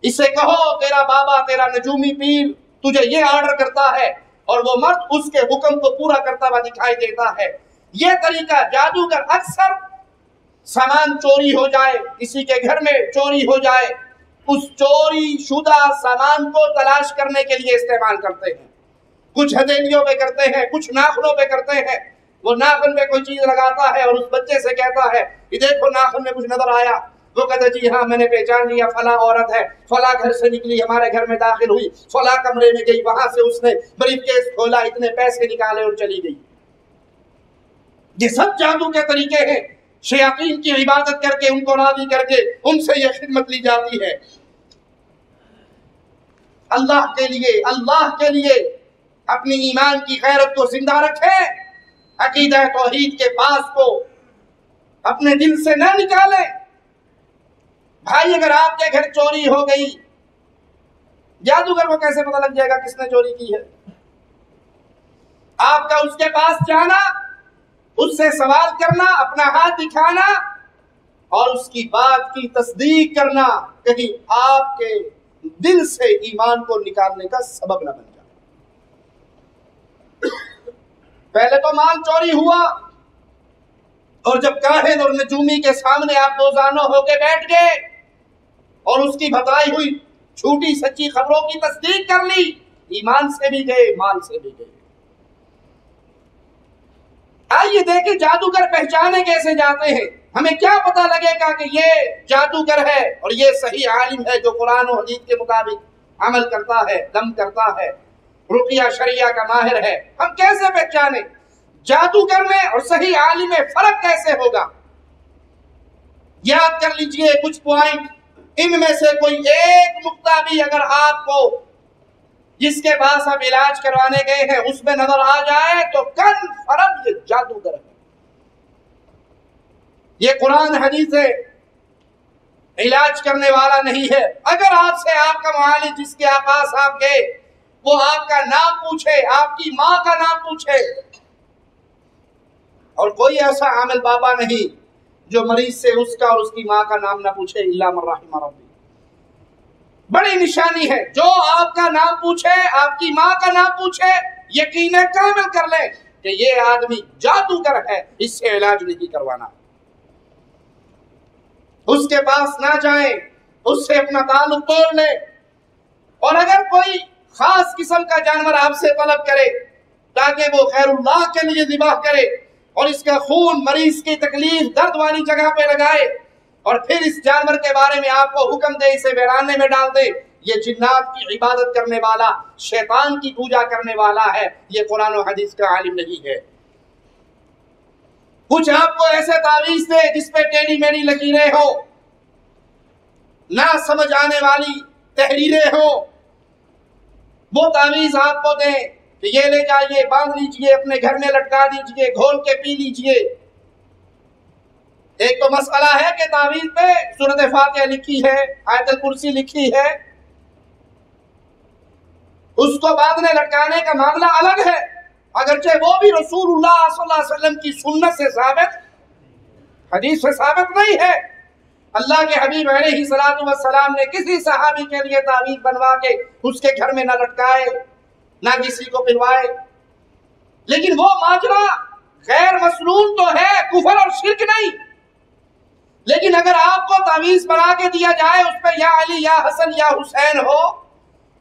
اسے کہو تیرا بابا، تیرا نجومی پیر تجھے یہ آرڈر کرتا ہے، اور وہ مرد اس کے حکم کو پورا کرتا ہوا دکھائی دیتا ہے۔ یہ طریقہ جادوگر اکثر سامان چوری ہو جائے، کسی کے گھر میں چوری ہو جائے، اس چوری شدہ سامان کو تلاش کرنے کے لیے استعمال کرتے ہیں۔ کچھ ہتھیلیوں پہ کرتے ہیں، کچھ ناخنوں پہ کرتے ہیں۔ وہ ناخن پہ کوئی چیز لگاتا ہے اور اس بچے سے کہتا ہے کہ دیکھو ناخن میں کچھ نظر آیا، وہ کہتا ہے جی ہاں میں نے پہچان لیا، فلاں عورت ہے، فلاں گھر سے نکلی، ہمارے گھر میں داخل ہوئی، فلاں کمرے میں گئی، وہاں سے اس نے بریف کیس کھولا، اتنے پیسے نکالے اور چلی گئی۔ یہ سب جادو کے طریقے ہیں، شیاطین کی عبادت کر کے، ان کو راضی کر کے ان سے یہ خدمت لی جاتی ہے۔ اللہ کے لیے اپنی ایمان کی غیرت کو زندہ رکھیں، عقیدہ توحید کے پاس کو اپنے دل سے نہ نکالیں۔ بھائی اگر آپ کے گھر چوری ہو گئی، جادوگر کو کیسے پتہ لگ جائے گا کس نے چوری کی ہے؟ آپ کا اس کے پاس جانا، اس سے سوال کرنا، اپنا ہاتھ دکھانا اور اس کی بات کی تصدیق کرنا کہیں آپ کے دل سے ایمان کو نکالنے کا سبب نہ بن جائے۔ پہلے تو مال چوری ہوا، اور جب کاہن اور نجومی کے سامنے آپ دوزانوں ہو کے بیٹھ گئے اور اس کی بتائی ہوئی جھوٹی سچی خبروں کی تصدیق کر لی، ایمان سے بھی گئے، مال سے بھی گئے۔ آئیے دیکھیں جادوگر پہچانے کیسے جاتے ہیں، ہمیں کیا پتہ لگے گا کہ یہ جادوگر ہے اور یہ صحیح عالم ہے جو قرآن و حدیث کے مطابق عمل کرتا ہے، دم کرتا ہے، رقیہ شریعہ کا ماہر ہے؟ ہم کیسے پہچانے؟ جادوگر میں اور صحیح عالم میں فرق کیسے ہوگا؟ یاد کر لیجئے کچھ پوائنٹ، ان میں سے کوئی ایک نقطہ بھی اگر آپ کو جس کے پاس آپ علاج کروانے گئے ہیں اس میں نظر آ جائے تو کنفرم یہ جادوگر ہے۔ یہ قرآن حدیث ہے، علاج کرنے والا نہیں ہے۔ اگر آپ سے آپ کا معالج جس کے پاس آپ گئے وہ آپ کا نام پوچھے، آپ کی ماں کا نام پوچھے، اور کوئی ایسا عامل بابا نہیں جو مریض سے اس کا اور اس کی ماں کا نام نہ پوچھے، الا من رحم ربی، بڑی نشانی ہے۔ جو آپ کا نام پوچھے، آپ کی ماں کا نام پوچھے، یقین کامل کر لیں کہ یہ آدمی جادوگر ہے، اس سے علاج نہیں کروانا۔ اس کے پاس نہ جائیں، اس سے اپنا تعلق توڑ لیں، اور اگر کوئی خاص قسم کا جانور آپ سے طلب کرے تاکہ وہ خیر اللہ کے لیے ذبح کرے اور اس کا خون مریض کی تکلیف درد والی جگہ پہ لگائے اور پھر اس جانور کے بارے میں آپ کو حکم دے اسے ویرانے میں ڈال دے، یہ جنات کی عبادت کرنے والا، شیطان کی پوجا کرنے والا ہے، یہ قرآن و حدیث کا عالم نہیں ہے۔ کچھ آپ کو ایسے تعویذ دے جس پہ ٹیڑھی میڑھی لکیریں ہو، نہ سمجھ آنے والی تحریریں ہو، وہ تعویذ آپ کو دیں کہ یہ لے جائیے، باندھ لیجئے، اپنے گھر میں لٹکا دیجئے، گھول کے پی لیجئے۔ ایک تو مسئلہ ہے کہ تعویذ پہ سورۃ فاتحہ لکھی ہے، آیت الکرسی لکھی ہے، اس کو باندھنے لٹکانے کا معاملہ الگ ہے، اگرچہ وہ بھی رسول اللہ صلی اللہ علیہ وسلم کی سنت سے ثابت، حدیث سے ثابت نہیں ہے۔ اللہ کے حبیب علیہ الصلوۃ والسلام نے کسی صحابی کے لیے تعویذ بنوا کے اس کے گھر میں نہ لٹکائے، نہ کسی کو پلوائے، لیکن وہ ماجرا غیر مسنون تو ہے، کفر اور شرک نہیں، لیکن اگر آپ کو تعویذ بنا کے دیا جائے اس پہ یا علی یا حسن یا حسین ہو،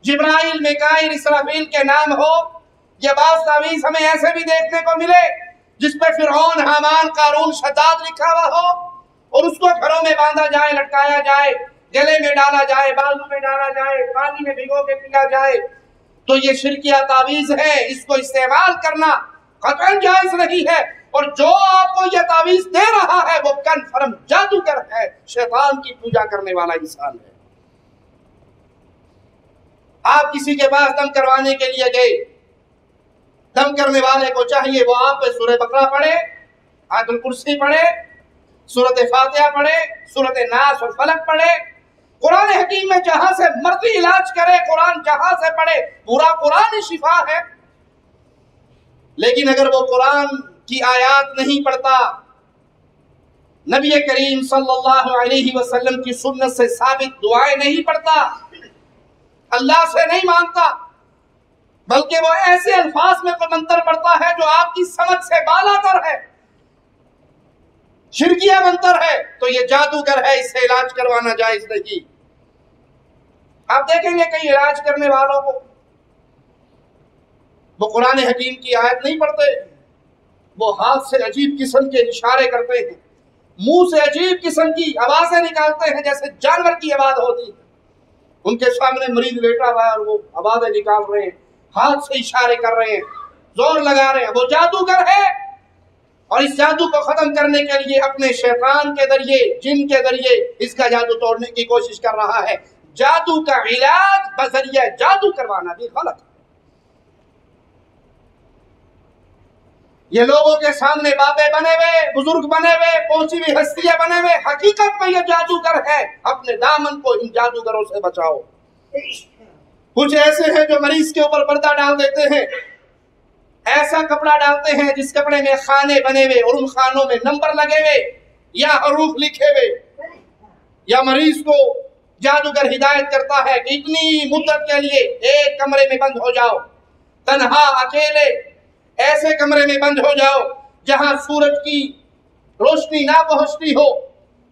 جبرائیل میکائیل اسرافیل کے نام ہو، یہ بعض تعویذ ہمیں ایسے بھی دیکھنے کو ملے جس پہ فرعون، حامان، قارون، شداد لکھا ہوا ہو اور اس کو گھروں میں باندھا جائے، لٹکایا جائے، گلے میں ڈالا جائے، بازو میں ڈالا جائے، پانی میں بھگو کے پیا جائے، تو یہ شرکیہ تعویذ ہے، اس کو استعمال کرنا قطعاً جائز نہیں ہے، اور جو آپ کو یہ تعویذ دے رہا ہے وہ کنفرم جادوگر ہے، شیطان کی پوجا کرنے والا انسان ہے۔ آپ کسی کے پاس دم کروانے کے لیے گئے، دم کرنے والے کو چاہیے وہ آپ پہ سورہ بقرہ پڑھے، آیت الکرسی پڑھے، سورۃ فاتحہ پڑھے، سورۃ ناس اور فلق پڑھے، قرآن حکیم میں جہاں سے مرضی علاج کرے، قرآن جہاں سے پڑھے، پورا قرآن شفا ہے۔ لیکن اگر وہ قرآن کی آیات نہیں پڑھتا، نبی کریم صلی اللہ علیہ وسلم کی سنت سے ثابت دعائیں نہیں پڑھتا، اللہ سے نہیں مانگتا، بلکہ وہ ایسے الفاظ میں کوئی منتر پڑھتا ہے جو آپ کی سمجھ سے بالا تر ہے، شرکیہ منتر ہے، تو یہ جادوگر ہے، اس سے علاج کروانا جائز نہیں۔ آپ دیکھیں گے کئی علاج کرنے والوں کو وہ قرآن حکیم کی آیت نہیں پڑھتے، وہ ہاتھ سے عجیب قسم کے اشارے کرتے ہیں، منہ سے عجیب قسم کی آوازیں نکالتے ہیں جیسے جانور کی آواز ہوتی ہے، ان کے سامنے مریض لیٹا ہوا ہے اور وہ آوازیں نکال رہے ہیں، ہاتھ سے اشارے کر رہے ہیں، زور لگا رہے ہیں، وہ جادوگر ہے، اور اس جادو کو ختم کرنے کے لیے اپنے شیطان کے ذریعے، جن کے ذریعے اس کا جادو توڑنے کی کوشش کر رہا ہے۔ جادو کا علاج بذریعہ جادو کروانا بھی غلط ہے۔ یہ لوگوں کے سامنے بابے بنے ہوئے، بزرگ بنے ہوئے، پہنچی ہوئی ہستیاں بنے ہوئے، حقیقت میں یہ جادوگر ہے۔ اپنے دامن کو ان جادوگروں سے بچاؤ۔ کچھ ایسے ہیں جو مریض کے اوپر پردہ ڈال دیتے ہیں، ایسا کپڑا ڈالتے ہیں جس کپڑے میں خانے بنے ہوئے اور ان خانوں میں نمبر لگے ہوئے یا حروف لکھے ہوئے، یا مریض کو جادوگر ہدایت کرتا ہے کہ اتنی مدت کے لیے ایک کمرے میں بند ہو جاؤ، تنہا اکیلے ایسے کمرے میں بند ہو جاؤ جہاں سورج کی روشنی نہ پہنچتی ہو،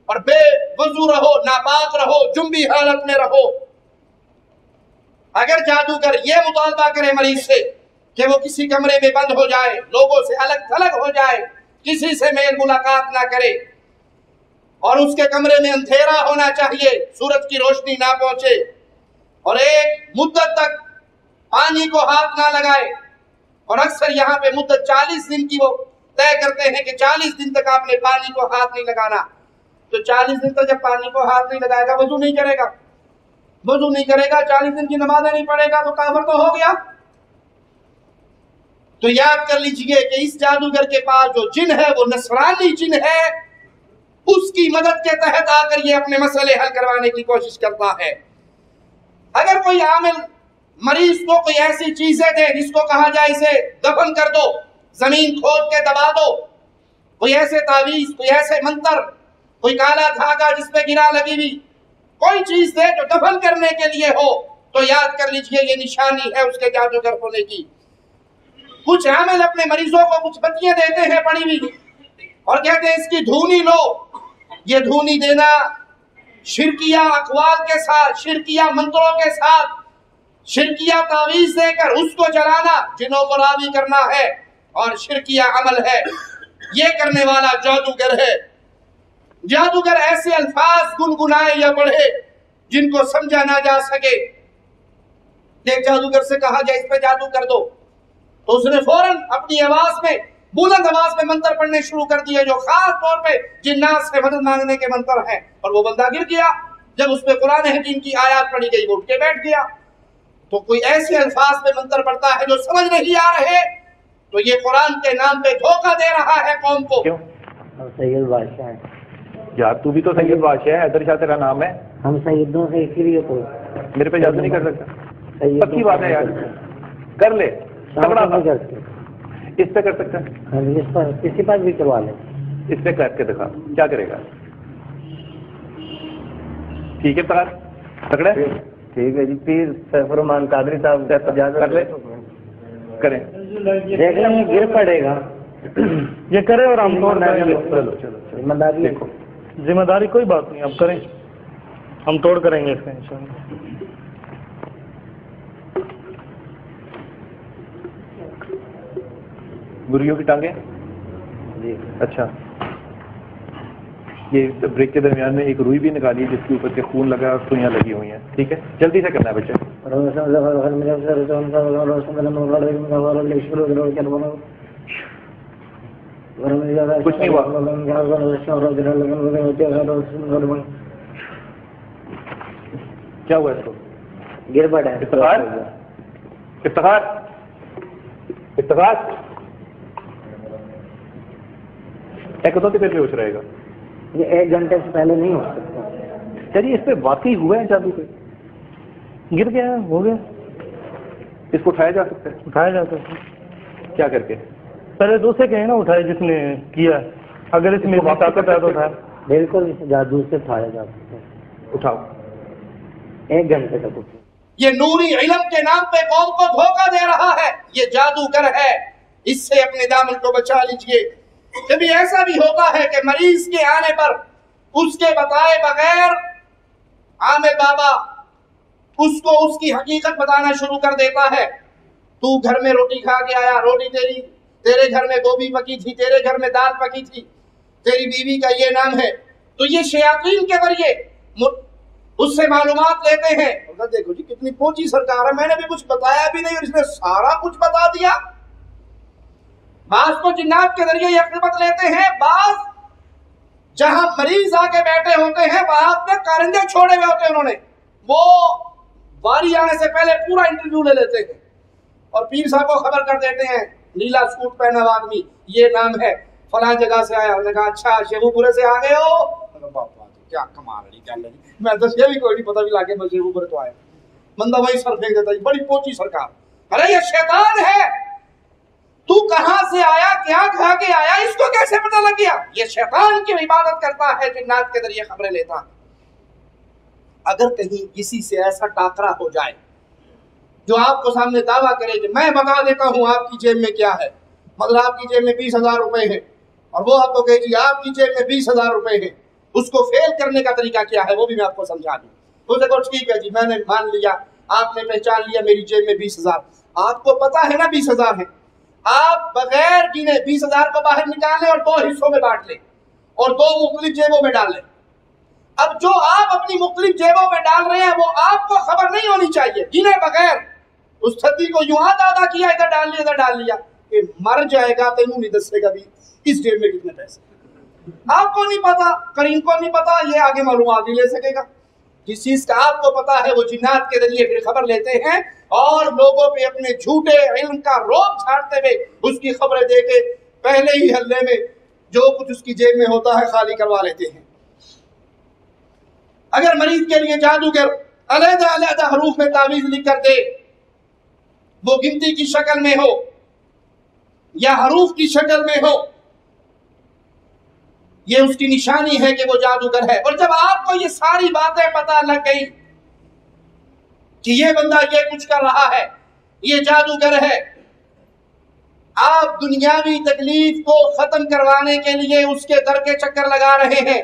اور بے وضو رہو، ناپاک رہو، جنبی حالت میں رہو۔ اگر جادوگر یہ مطالبہ کرے مریض سے کہ وہ کسی کمرے میں بند ہو جائے، لوگوں سے الگ تھلگ ہو جائے، کسی سے میل ملاقات نہ کرے، اور اس کے کمرے میں اندھیرا ہونا چاہیے، سورج کی روشنی نہ پہنچے، اور ایک مدت تک پانی کو ہاتھ نہ لگائے، اور اکثر یہاں پہ مدت 40 دن کی وہ طے کرتے ہیں کہ 40 دن تک آپ نے پانی کو ہاتھ نہیں لگانا، تو 40 دن تک جب پانی کو ہاتھ نہیں لگائے گا، وضو نہیں کرے گا، وضو نہیں کرے گا، 40 دن کی نمازیں نہیں پڑھے گا، تو کافر تو ہو گیا۔ تو یاد کر لیجئے کہ اس جادوگر کے پاس جو جن ہے وہ نصرانی جن ہے، اس کی مدد کے تحت آ کر یہ اپنے مسئلے حل کروانے کی کوشش کرتا ہے۔ اگر کوئی عامل مریض کو کوئی ایسی چیزیں دے جس کو کہا جائے اسے دفن کر دو، زمین کھود کے دبا دو، کوئی ایسے تعویذ، کوئی ایسے منتر، کوئی کالا دھاگا جس پہ گرا لگی ہوئی کوئی چیز دے جو دفن کرنے کے لیے ہو، تو یاد کر لیجئے یہ نشانی ہے اس کے جادوگر ہونے کی۔ کچھ عامل اپنے مریضوں کو کچھ بتیاں دیتے ہیں پڑی ہوئی اور کہتے ہیں اس کی دھونی لو۔ یہ دھونی دینا شرکیہ اقوال کے ساتھ، شرکیہ منتروں کے ساتھ، شرکیہ تعویذ دے کر اس کو جلانا، جنوں کو راضی کرنا ہے اور شرکیہ عمل ہے، یہ کرنے والا جادوگر ہے۔ جادوگر ایسے الفاظ گنگنائے یا پڑھے جن کو سمجھا نہ جا سکے۔ ایک جادوگر سے کہا جائے اس پہ جادو کر دو، تو اس نے فوراً اپنی آواز میں، بلند آواز میں منتر پڑھنے شروع کر دیے جو خاص طور پہ جنات سے مدد مانگنے کے منتر ہیں، اور وہ بندہ گر گیا۔ جب اس پہ قرآن حکیم کی آیات پڑھی گئی وہ اٹھ کے بیٹھ گیا۔ تو کوئی ایسے الفاظ میں منتر پڑھتا ہے جو سمجھ نہیں آ رہے، تو یہ قرآن کے نام پہ دھوکہ دے رہا ہے قوم کو۔ کیوں؟ ہم سید بادشاہ ہیں یار، تو بھی تو سید بادشاہ ہے، حیدر شاہ تیرا نام ہے۔ ہم سیدوں سے اسی لیے تو میرے پہ جادو نہیں کر سکتا، پکی بات ہے یار، کر لے، تگڑا تھا، اس پہ کر سکتا ہے، اس پر کسی پر بھی کروا لیں، اس پہ کر کے دکھا کیا کرے گا۔ ٹھیک ہے تگڑے، ٹھیک ہے جی۔ پیر سیف الرحمان قادری صاحب کر لے، کریں، دیکھ لیں گے گر پڑے گا، یہ کرے اور ہم توڑ کریں گے. دیکھو ذمہ داری کوئی بات نہیں، آپ کریں، ہم توڑ کریں گے اس کا انشاءاللہ. گریوں کی ٹانگیں جی. اچھا، یہ بریک کے درمیان میں ایک روئی بھی نکالی جس کے اوپر سے خون لگا اور سوئیاں لگی ہوئی ہیں. ٹھیک ہے، جلدی سے کرنا ہے بچے. کچھ نہیں ہوا. کیا ہوا اس کو؟ گر پڑا ہے. افتخار افتخار افتخار کتوں کی دیر میں ہوش رہے گا؟ یہ 1 گھنٹے سے پہلے نہیں ہو سکتا. چلیے اس پہ واقعی ہوا ہے جادو پہ؟ گر گیا، ہو گیا. اس کو اٹھایا جا سکتا ہے؟ اٹھایا جا سکتا ہے. کیا کر کے؟ پہلے دوسرے کہیں نا اٹھائے جس نے کیا، اگر اس میں طاقت ہے تو اٹھائے. بالکل جادو سے اٹھایا جا سکتا ہے. اٹھاؤ. 1 گھنٹے تک اٹھو. یہ نوری علم کے نام پہ قوم کو دھوکہ دے رہا ہے، یہ جادوگر ہے، اس سے اپنے دامن کو بچا لیجئے. کبھی ایسا بھی ہوتا ہے کہ مریض کے آنے پر اس کے بتائے بغیر عامر بابا اس کو اس کی حقیقت بتانا شروع کر دیتا ہے. تو گھر میں روٹی کھا کے آیا، روٹی تیرے گھر میں گوبھی پکی تھی، تیرے گھر میں دال پکی تھی، تیری بیوی کا یہ نام ہے. تو یہ شیاطین کے ذریعے اس سے معلومات لیتے ہیں. دیکھو جی کتنی پہنچی سرکار ہے، میں نے بھی کچھ بتایا بھی نہیں اور اس نے سارا کچھ بتا دیا. بعض تو جنات کے ذریعے یہ خدمت لیتے ہیں، بعض جہاں مریض آ کے بیٹھے ہوتے ہیں وہاں اپنے کارندے چھوڑے ہوئے ہوتے ہیں، انہوں نے وہ باری آنے سے پہلے پورا انٹرویو لے لیتے ہیں اور پیر صاحب کو خبر کر دیتے ہیں، نیلا سوٹ پہنا ہوا آدمی، یہ نام ہے، فلاں جگہ سے آیا. انہوں نے کہا اچھا شیخو پورے سے آ گئے ہو؟ کیا کمال ہے، کیا لگی میں دس یہ بھی کوئی نہیں پتہ بھی لاگے میں شیخو پورے تو آیا. بندہ وہی سر پھینک دیتا ہے، بڑی پہنچی سرکار. ارے یہ شیطان ہے، تو کہاں سے آیا، کیا کھا کے آیا، اس کو کیسے پتہ لگ گیا؟ یہ شیطان کی عبادت کرتا ہے، جنات کے ذریعے خبریں لیتا ہے. اگر کہیں کسی سے ایسا ٹاکرا ہو جائے جو آپ کو سامنے دعویٰ کرے کہ میں بتا دیتا ہوں آپ کی جیب میں کیا ہے، مطلب آپ کی جیب میں 20,000 روپے ہیں، اور وہ آپ کو کہے جی آپ کی جیب میں 20,000 روپے ہیں، اس کو فیل کرنے کا طریقہ کیا ہے وہ بھی میں آپ کو سمجھا دوں. اسے کہو ٹھیک ہے جی میں نے مان لیا، آپ نے پہچان لیا میری جیب میں 20,000. آپ کو پتا ہے نا 20,000 ہے، آپ بغیر گنے 20,000 کو باہر نکالیں اور 2 حصوں میں بانٹ لیں اور 2 مختلف جیبوں میں ڈال لیں. اب جو آپ اپنی مختلف جیبوں میں ڈال رہے ہیں وہ آپ کو خبر نہیں ہونی چاہیے، گنے بغیر. اس تھدی کو یوں ہاتھ آدھا کیا، ادھر ڈال لیا ادھر ڈال لیا، کہ مر جائے گا تینوں نہیں دسے گا بھی اس جیب میں کتنے پیسے. آپ کو نہیں پتا، کریم کو نہیں پتا، یہ آگے معلومات نہیں لے سکے گا. جس چیز کا آپ کو پتا ہے وہ جنات کے ذریعے پھر خبر لیتے ہیں اور لوگوں پہ اپنے جھوٹے علم کا روب جھاڑتے ہوئے اس کی خبریں دے کے پہلے ہی حلے میں جو کچھ اس کی جیب میں ہوتا ہے خالی کروا لیتے ہیں. اگر مریض کے لیے جادوگر علیحدہ علیحدہ حروف میں تعویذ لکھ کر دے، وہ گنتی کی شکل میں ہو یا حروف کی شکل میں ہو، یہ اس کی نشانی ہے کہ وہ جادوگر ہے. اور جب آپ کو یہ ساری باتیں پتہ لگ گئی کہ یہ بندہ یہ کچھ کر رہا ہے، یہ جادوگر ہے، آپ دنیاوی تکلیف کو ختم کروانے کے لیے اس کے در کے چکر لگا رہے ہیں.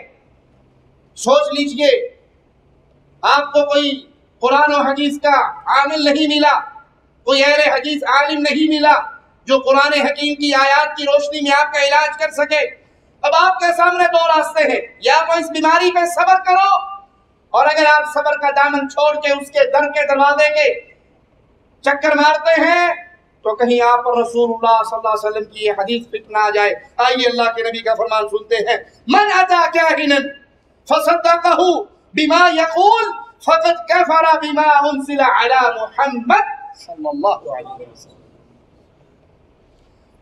سوچ لیجئے آپ کو کوئی قرآن و حدیث کا عامل نہیں ملا، کوئی اہل حدیث عالم نہیں ملا جو قرآن حکیم کی آیات کی روشنی میں آپ کا علاج کر سکے. اب آپ کے سامنے 2 راستے ہیں، یا تو اس بیماری پہ صبر کرو، اور اگر آپ صبر کا دامن چھوڑ کے اس کے در کے دروازے کے چکر مارتے ہیں تو کہیں آپ پر رسول اللہ صلی اللہ علیہ وسلم کی یہ حدیث فٹ نہ آ جائے. آئیے اللہ کے نبی کا فرمان سنتے ہیں، من اتا کاہنا فصدقہ بما یقول فقد کفر بما انزل علی محمد صلی اللہ علیہ وسلم.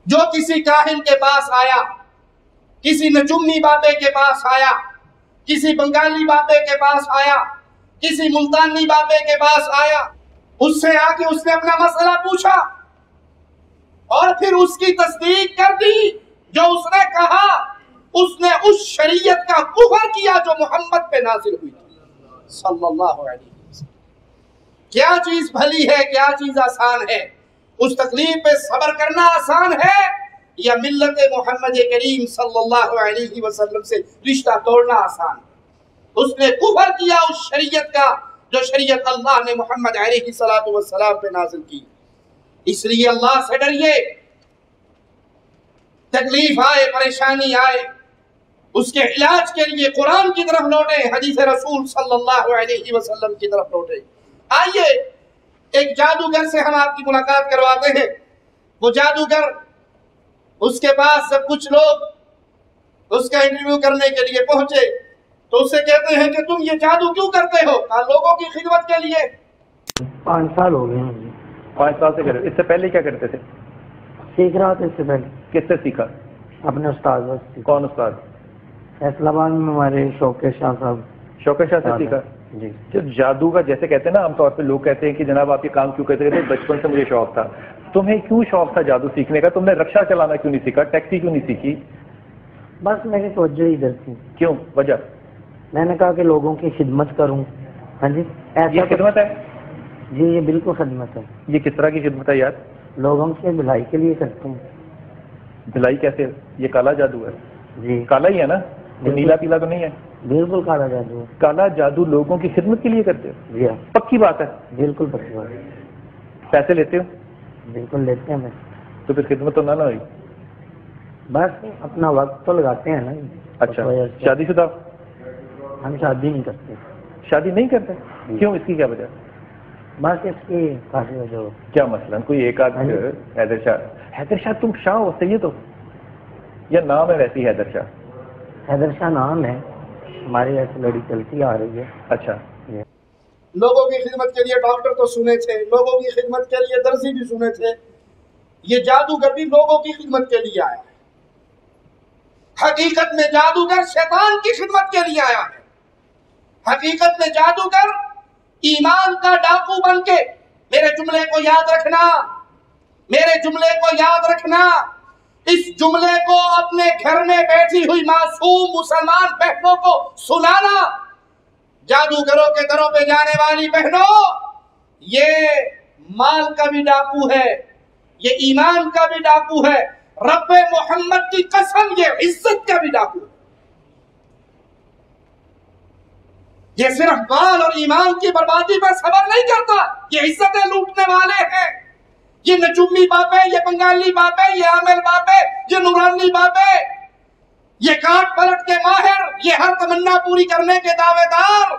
جو کسی کاہن کے پاس آیا، کسی نجومی بابے کے پاس آیا، کسی بنگالی بابے کے پاس آیا، کسی ملتانی بابے کے پاس آیا، اس سے آ کے اس نے اپنا مسئلہ پوچھا اور پھر اس کی تصدیق کر دی جو اس نے کہا، اس نے اس شریعت کا کفر کیا جو محمد پہ نازل ہوئی صلی اللہ علیہ وسلم. کیا چیز بھلی ہے، کیا چیز آسان ہے؟ اس تکلیف پہ صبر کرنا آسان ہے یا ملت محمد کریم صلی اللہ علیہ وسلم سے رشتہ توڑنا آسان؟ اس نے کفر کیا اس شریعت کا جو شریعت اللہ نے محمد علیہ السلام پہ نازل کی۔ اس لیے اللہ سے ڈریے، تکلیف آئے، پریشانی آئے، اس کے علاج کے لیے قرآن کی طرف لوٹیں، حدیث رسول صلی اللہ علیہ وسلم کی طرف لوٹیں۔ آئیے ایک جادوگر سے ہم آپ کی ملاقات کرواتے ہیں۔ وہ جادوگر، اس کے پاس سب کچھ لوگ اس کا انٹرویو کرنے کے لیے پہنچے تو اس سے کہتے ہیں کہ تم یہ جادو کیوں کرتے ہو؟ کہا لوگوں کی خدمت کے لیے۔ 5 سال ہو گئے ہیں۔ 5 سال سے کرتے؟ اس سے پہلے کیا کرتے تھے؟ سیکھ رہا تھا اس سے پہلے۔ کس سے سیکھا؟ اپنے استاد سے۔ کون استاد؟ فیصل آباد میں ہمارے شوکت شاہ صاحب۔ شوکت شاہ سے سیکھا؟ جی۔ جب جادو کا جیسے کہتے ہیں نا عام طور پہ لوگ کہتے ہیں کہ جناب آپ یہ کام کیوں کرتے تھے؟ بچپن سے مجھے شوق تھا۔ تمہیں کیوں شوق تھا جادو سیکھنے کا؟ تم نے رکشا چلانا کیوں نہیں سیکھا؟ ٹیکسی کیوں نہیں سیکھی؟ بس میری توجہ ادھر تھی۔ کیوں؟ وجہ؟ میں نے کہا کہ لوگوں کی خدمت کروں۔ ہاں جی، یہ خدمت ہے؟ جی یہ بالکل خدمت ہے۔ یہ کس طرح کی خدمت ہے یار؟ لوگوں کی بھلائی کے لیے کرتے ہیں۔ بھلائی کیسے؟ یہ کالا جادو ہے؟ جی کالا ہی ہے نا، نیلا پیلا تو نہیں ہے؟ بالکل کالا جادو ہے۔ کالا جادو لوگوں کی خدمت کے لیے کرتے ہو؟ جی ہاں، پکی بات ہے؟ بالکل پکی بات ہے۔ پیسے لیتے ہو؟ بالکل لیتے ہیں۔ میں تو پھر خدمت تو نہ ہوئی؟ بس اپنا وقت تو لگاتے ہیں نا۔ اچھا، شادی شدہ؟ ہم شادی نہیں کرتے۔ شادی نہیں کرتے؟ کیوں؟ اس کی کیا وجہ؟ بس اس کی کافی وجہ ہو۔ کیا مثلا کوئی ایک آدھ؟ حیدر شاہ؟ حیدر شاہ تم شاہ ہو سید ہو یا نام ہے ویسی حیدر شاہ؟ حیدر شاہ نام ہے، ہماری ایسی لڑی چلتی آ رہی ہے۔ اچھا، لوگوں کی خدمت کے لیے ڈاکٹر تو سنے تھے، لوگوں کی خدمت کے لیے درزی بھی سنے تھے، یہ جادوگر بھی لوگوں کی خدمت کے لیے آیا ہے۔ حقیقت میں جادوگر شیطان کی خدمت کے لیے آیا ہے۔ حقیقت میں جادوگر ایمان کا ڈاکو بن کے، میرے جملے کو یاد رکھنا، میرے جملے کو یاد رکھنا، اس جملے کو اپنے گھر میں بیٹھی ہوئی معصوم مسلمان بہنوں کو سنانا۔ جادوگروں کے گھروں پہ جانے والی بہنوں، یہ مال کا بھی ڈاکو ہے، یہ ایمان کا بھی ڈاکو ہے، رب محمد کی قسم یہ عزت کا بھی ڈاکو ہے۔ یہ صرف مال اور ایمان کی بربادی پر صبر نہیں کرتا، یہ عزتیں لوٹنے والے ہیں۔ یہ نجومی بابے، یہ بنگالی بابے، یہ عامر بابے، یہ نورانی بابے، یہ کاٹ پلٹ کے ماہر، یہ ہر تمنا پوری کرنے کے دعوے دار،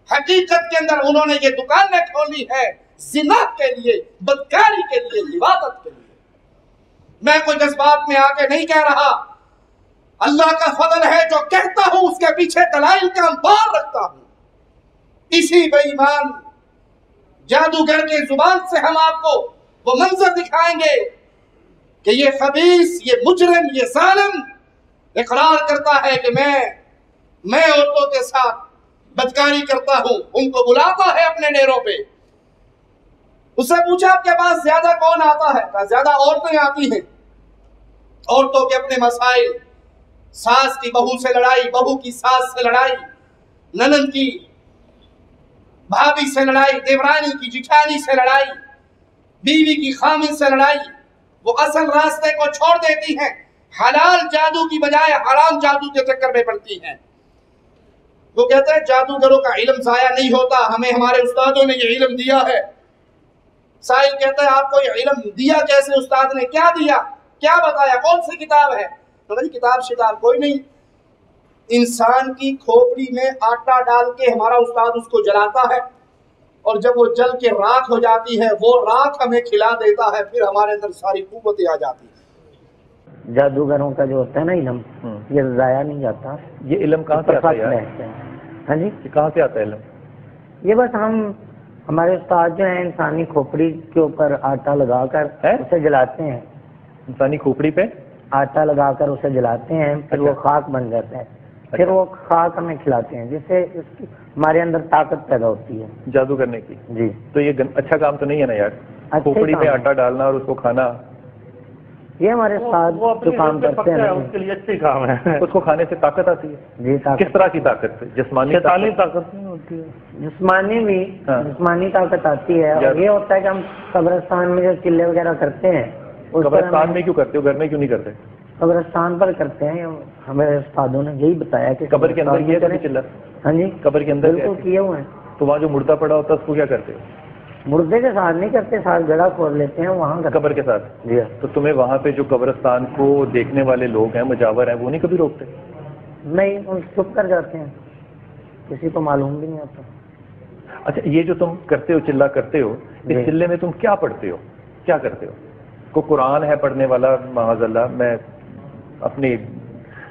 حقیقت کے اندر انہوں نے یہ دکانیں کھولی ہے زنا کے لیے، بدکاری کے لیے، لواطت کے لیے۔ میں کوئی جذبات میں آ کے نہیں کہہ رہا، اللہ کا فضل ہے جو کہتا ہوں اس کے پیچھے دلائل کا انبار رکھتا ہوں۔ اسی بے ایمان جادوگر کی زبان سے ہم آپ کو وہ منظر دکھائیں گے کہ یہ خبیث، یہ مجرم، یہ ظالم اقرار کرتا ہے کہ میں عورتوں کے ساتھ بدکاری کرتا ہوں، ان کو بلاتا ہے اپنے ڈیروں پہ۔ اس سے پوچھا آپ کے پاس زیادہ کون آتا ہے؟ کہا زیادہ عورتیں آتی ہیں۔ عورتوں کے اپنے مسائل، ساس کی بہو سے لڑائی، بہو کی ساس سے لڑائی، ننند کی بھابھی سے لڑائی، دیورانی کی جٹھانی سے لڑائی، بیوی کی خامن سے لڑائی۔ وہ اصل راستے کو چھوڑ دیتی ہیں، حلال جادو کی بجائے حرام جادو کے چکر میں پڑتی ہیں۔ وہ کہتے ہیں جادوگروں کا علم ضائع نہیں ہوتا، ہمیں ہمارے استادوں نے یہ علم دیا ہے۔ سائل کہتا ہے آپ کو یہ علم دیا کیسے؟ استاد نے کیا دیا، کیا بتایا، کون سی کتاب ہے؟ تو کتاب شتاب کوئی نہیں، انسان کی کھوپڑی میں آٹا ڈال کے ہمارا استاد اس کو جلاتا ہے، اور جب وہ جل کے راکھ ہو جاتی ہے وہ راکھ ہمیں کھلا دیتا ہے، پھر ہمارے اندر ساری قوتیں آ جاتی ہیں۔ جادوگروں کا جو ہوتا ہے نا علم، یہ ضائع نہیں جاتا۔ یہ علم کہاں سے آتا ہے؟ ہاں جی، کہاں سے آتا ہے علم؟ یہ بس ہمارے استاد جو ہیں انسانی کھوپڑی کے اوپر آٹا لگا کر اسے جلاتے ہیں۔ انسانی کھوپڑی پہ آٹا لگا کر اسے جلاتے ہیں، پھر وہ خاک بن جاتا ہے، پھر وہ خاک ہمیں کھلاتے ہیں، جس سے ہمارے اندر طاقت پیدا ہوتی ہے جادو کرنے کی۔ جی، تو یہ اچھا کام تو نہیں ہے نا یار، کھوپڑی پہ آٹا ڈالنا اور اس کو کھانا؟ یہ ہمارے استاد جو کام کرتے ہیں اس کے لیے اچھی کام ہے۔ اس کو کھانے سے طاقت آتی ہے؟ جی، کس طرح کی طاقت؟ جسمانی طاقت نہیں ہوتی ہے، جسمانی بھی جسمانی طاقت آتی ہے، اور یہ ہوتا ہے کہ ہم قبرستان میں جو چلے وغیرہ کرتے ہیں قبرستان میں کیوں کرتے ہو, گھر میں کیوں نہیں کرتے؟ قبرستان پر کرتے ہیں, ہمارے استادوں نے یہی بتایا کہ قبر کے اندر یہ کریں چلا. ہاں جی قبر کے اندر بالکل کیے ہوئے ہیں. تو وہاں جو مردہ پڑا ہوتا ہے اس کو کیا کرتے ہو؟ مردے کے ساتھ نہیں کرتے, ساتھ جگہ کھود لیتے ہیں وہاں قبر کے ساتھ. جی تو تمہیں وہاں پہ جو قبرستان کو دیکھنے والے لوگ ہیں, مجاور ہیں, وہ نہیں کبھی روکتے؟ نہیں, ان چپ کر جاتے ہیں, کسی کو معلوم بھی نہیں ہوتا. اچھا, یہ جو تم کرتے ہو, چلہ کرتے ہو, اس چلے میں تم کیا پڑھتے ہو, کیا کرتے ہو؟ کو قرآن ہے پڑھنے والا معاذ اللہ, میں اپنے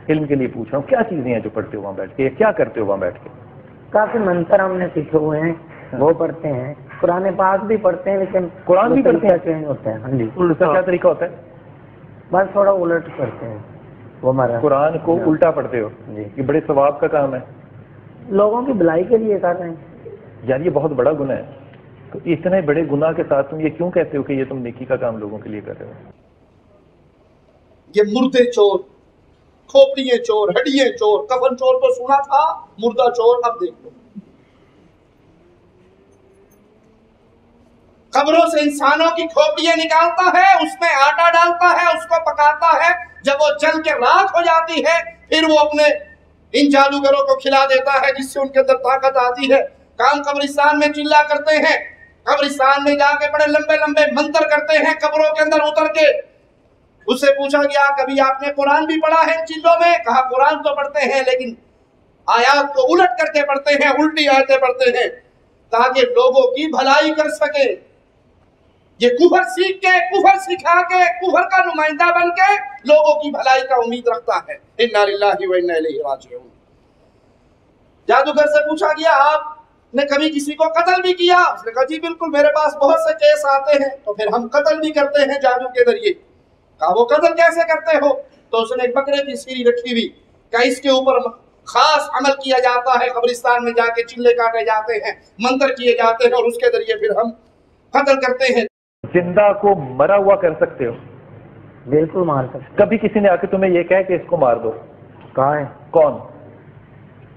علم کے لیے پوچھ رہا ہوں, کیا چیزیں ہیں جو پڑھتے ہو وہاں بیٹھ کے, کیا کرتے ہو وہاں بیٹھ کے؟ کافی منتر ہم نے سیکھے ہوئے ہیں, وہ پڑھتے ہیں. قرآن پاک بھی پڑھتے ہیں, لیکن قرآن بھی پڑھتے ہیں, چینج ہوتا ہے. ہاں جی, اس کا کیا طریقہ ہوتا ہے؟ بس تھوڑا الٹ کرتے ہیں. وہ ہمارا قرآن کو الٹا پڑھتے ہو جی, یہ بڑے ثواب کا کام ہے, لوگوں کی بھلائی کے لیے کر رہے ہیں. یار یہ بہت بڑا گناہ ہے. تو اتنے بڑے گناہ کے ساتھ تم یہ کیوں کہتے ہو کہ یہ تم نیکی کا کام لوگوں کے لیے کر رہے ہو؟ یہ مردے چور, کھوپڑیے چور, ہڈیے چور, کفن چور تو سنا تھا, مردہ چور اب دیکھ لو. قبروں سے انسانوں کی کھوپڑیاں نکالتا ہے, اس میں آٹا ڈالتا ہے, اس کو پکاتا ہے, جب وہ جل کے راکھ ہو جاتی ہے پھر وہ اپنے ان جادوگروں کو کھلا دیتا ہے جس سے ان کے اندر طاقت آتی ہے. کام قبرستان میں چلا کرتے ہیں, قبرستان میں جا کے بڑے لمبے لمبے منتر کرتے ہیں قبروں کے اندر اتر کے. اس سے پوچھا گیا کبھی آپ نے قرآن بھی پڑھا ہے ان چیزوں میں؟ کہا قرآن تو پڑھتے ہیں لیکن آیات کو الٹ کر کے پڑھتے ہیں, الٹی آیتیں پڑھتے ہیں تاکہ لوگوں کی بھلائی کر سکے. یہ کفر سیکھ کے, کفر سکھا کے, کفر کا نمائندہ بن کے لوگوں کی بھلائی کا امید رکھتا ہے. انا للہ و انا الیہ راجعون. جادوگر سے پوچھا گیا آپ نے کبھی کسی کو قتل بھی کیا؟ اس نے کہا جی بالکل, میرے پاس بہت سے کیس آتے ہیں تو پھر ہم قتل بھی کرتے ہیں جادو کے ذریعے. کہا وہ قتل کیسے کرتے ہو؟ تو اس نے ایک بکرے کی سیری رکھی ہوئی, کہ اس کے اوپر خاص عمل کیا جاتا ہے, قبرستان میں جا کے چلے کاٹے جاتے ہیں, منتر کیے جاتے ہیں اور اس کے ذریعے پھر ہم قتل کرتے ہیں. زندہ کو مرا ہوا کر سکتے ہو؟ بالکل مار سکتے. کبھی کسی نے آ کے تمہیں یہ کہا کہ اس کو مار دو؟ کہا ہے. کون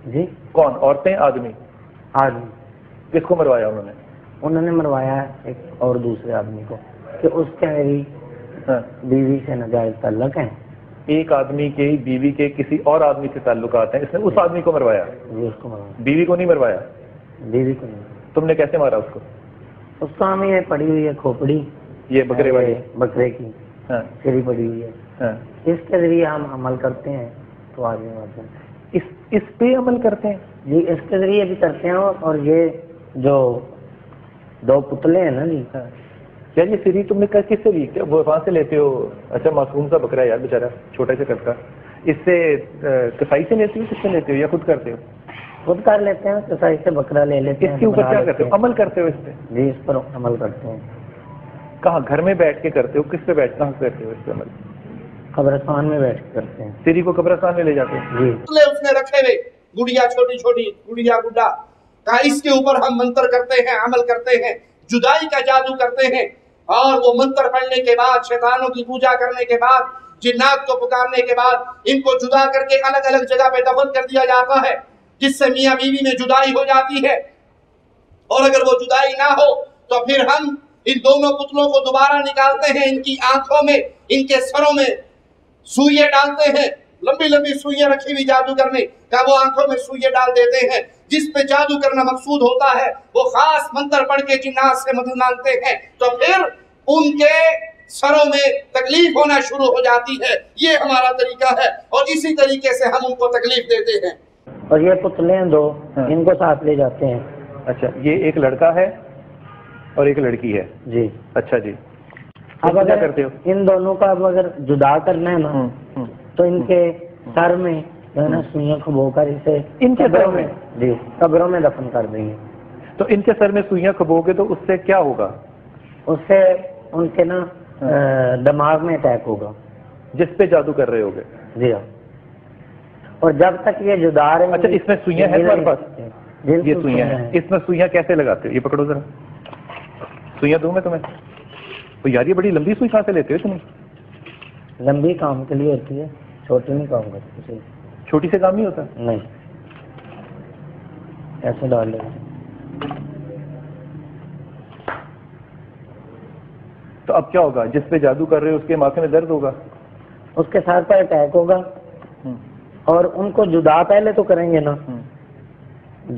جی کون؟ عورتیں, آدمی؟ آدمی. کس کو مروایا انہوں نے؟ انہوں نے مروایا ایک اور دوسرے آدمی کو کہ اس کے میری بیوی سے ناجائز تعلق ہیں. ایک آدمی کے بیوی کے کسی اور آدمی سے تعلقات ہیں, اس نے اس آدمی کو مروایا؟ جی اس کو مروایا. بیوی کو نہیں مروایا؟ بیوی کو نہیں. تم نے کیسے مارا اس کو؟ اس کو ہمیں یہ پڑی ہوئی ہے کھوپڑی, یہ بکرے والی, بکرے کی سیری پڑی ہوئی ہے, اس کے ذریعے ہم عمل کرتے ہیں. تو آدمی آتے ہیں اس پہ عمل کرتے ہیں جی, اس کے ذریعے بھی کرتے ہیں. اور یہ جو دو پتلے ہیں نا جی, کیا یہ سیری تم نے کس سے لی؟ وہاں سے لیتے ہو؟ اچھا, معصوم سا بکرا ہے یار بیچارہ, چھوٹا سا کٹ کا, اس سے کسائی سے لیتے ہو, کس سے لیتے ہو, یا خود کرتے ہو؟ خود کر لیتے ہیں, کسائی سے بکرا لے لیتے ہیں. اس کے اوپر کیا کرتے ہو, عمل کرتے ہو اس پہ؟ جی اس پر عمل کرتے ہیں. کہاں, گھر میں بیٹھ کے کرتے ہو؟ کس پہ بیٹھ کہاں کرتے ہو اس پہ عمل؟ قبرستان میں بیٹھ کے کرتے ہیں. سیری کو قبرستان میں لے جاتے ہیں جی. اس نے رکھے ہوئے گڑیا, چھوٹی چھوٹی گڑیا گڈا, کہا اس کے اوپر ہم منتر کرتے ہیں, عمل کرتے ہیں, جدائی کا جادو کرتے ہیں. اور وہ منتر پڑھنے کے بعد, شیطانوں کی پوجا کرنے کے بعد, جنات کو پکارنے کے بعد ان کو جدا کر کے الگ الگ جگہ پہ دفن کر دیا جاتا ہے, جس سے میاں بیوی میں جدائی ہو جاتی ہے. اور اگر وہ جدائی نہ ہو تو پھر ہم ان دونوں پتلوں کو دوبارہ نکالتے ہیں, ان کی آنکھوں میں, ان کے سروں میں سوئیے ڈالتے ہیں, لمبی لمبی سوئیاں رکھی ہوئی جادوگر نے, کیا وہ آنکھوں میں سوئیے ڈال دیتے ہیں. جس پہ جادو کرنا مقصود ہوتا ہے وہ خاص منتر پڑھ کے جنات سے مدد مانگتے ہیں, تو پھر ان کے سروں میں تکلیف ہونا شروع ہو جاتی ہے. یہ ہمارا طریقہ ہے اور اسی طریقے سے ہم ان کو تکلیف دیتے ہیں. اور یہ پتلے دو, ان کو ساتھ لے جاتے ہیں. اچھا, یہ ایک لڑکا ہے اور ایک لڑکی ہے جی. اچھا جی. اب اگر کرتے ہو ان دونوں کا اب اگر جدا کرنا ہے نا, تو ان کے سر میں جو ہے نا سوئیاں کھبو کر اسے ان کے سر میں جی قبروں میں دفن کر دیں گے. تو ان کے سر میں سوئیاں کھبو گے تو اس سے کیا ہوگا؟ اس سے ان کے نا دماغ میں اٹیک ہوگا, جس پہ جادو کر رہے ہوگے. جی ہاں. اور جب تک یہ جدا رہے. اچھا, اس میں سوئیاں ہیں تمہارے پاس؟ یہ سوئیاں ہیں, اس میں سوئیاں کیسے لگاتے ہو؟ یہ پکڑو ذرا, سوئیاں دوں میں تمہیں. تو یار یہ بڑی لمبی سوئی کہاں سے لیتے ہو تم؟ لمبی کام کے لیے ہوتی ہے, چھوٹی نہیں کام کرتی. چھوٹی سے کام نہیں ہوتا؟ نہیں, ایسے ڈال لیں. تو اب کیا ہوگا؟ جس پہ جادو کر رہے ہو اس کے ماتھے میں درد ہوگا، اس کے سر پر اٹیک ہوگا، اور ان کو جدا پہلے تو کریں گے نا،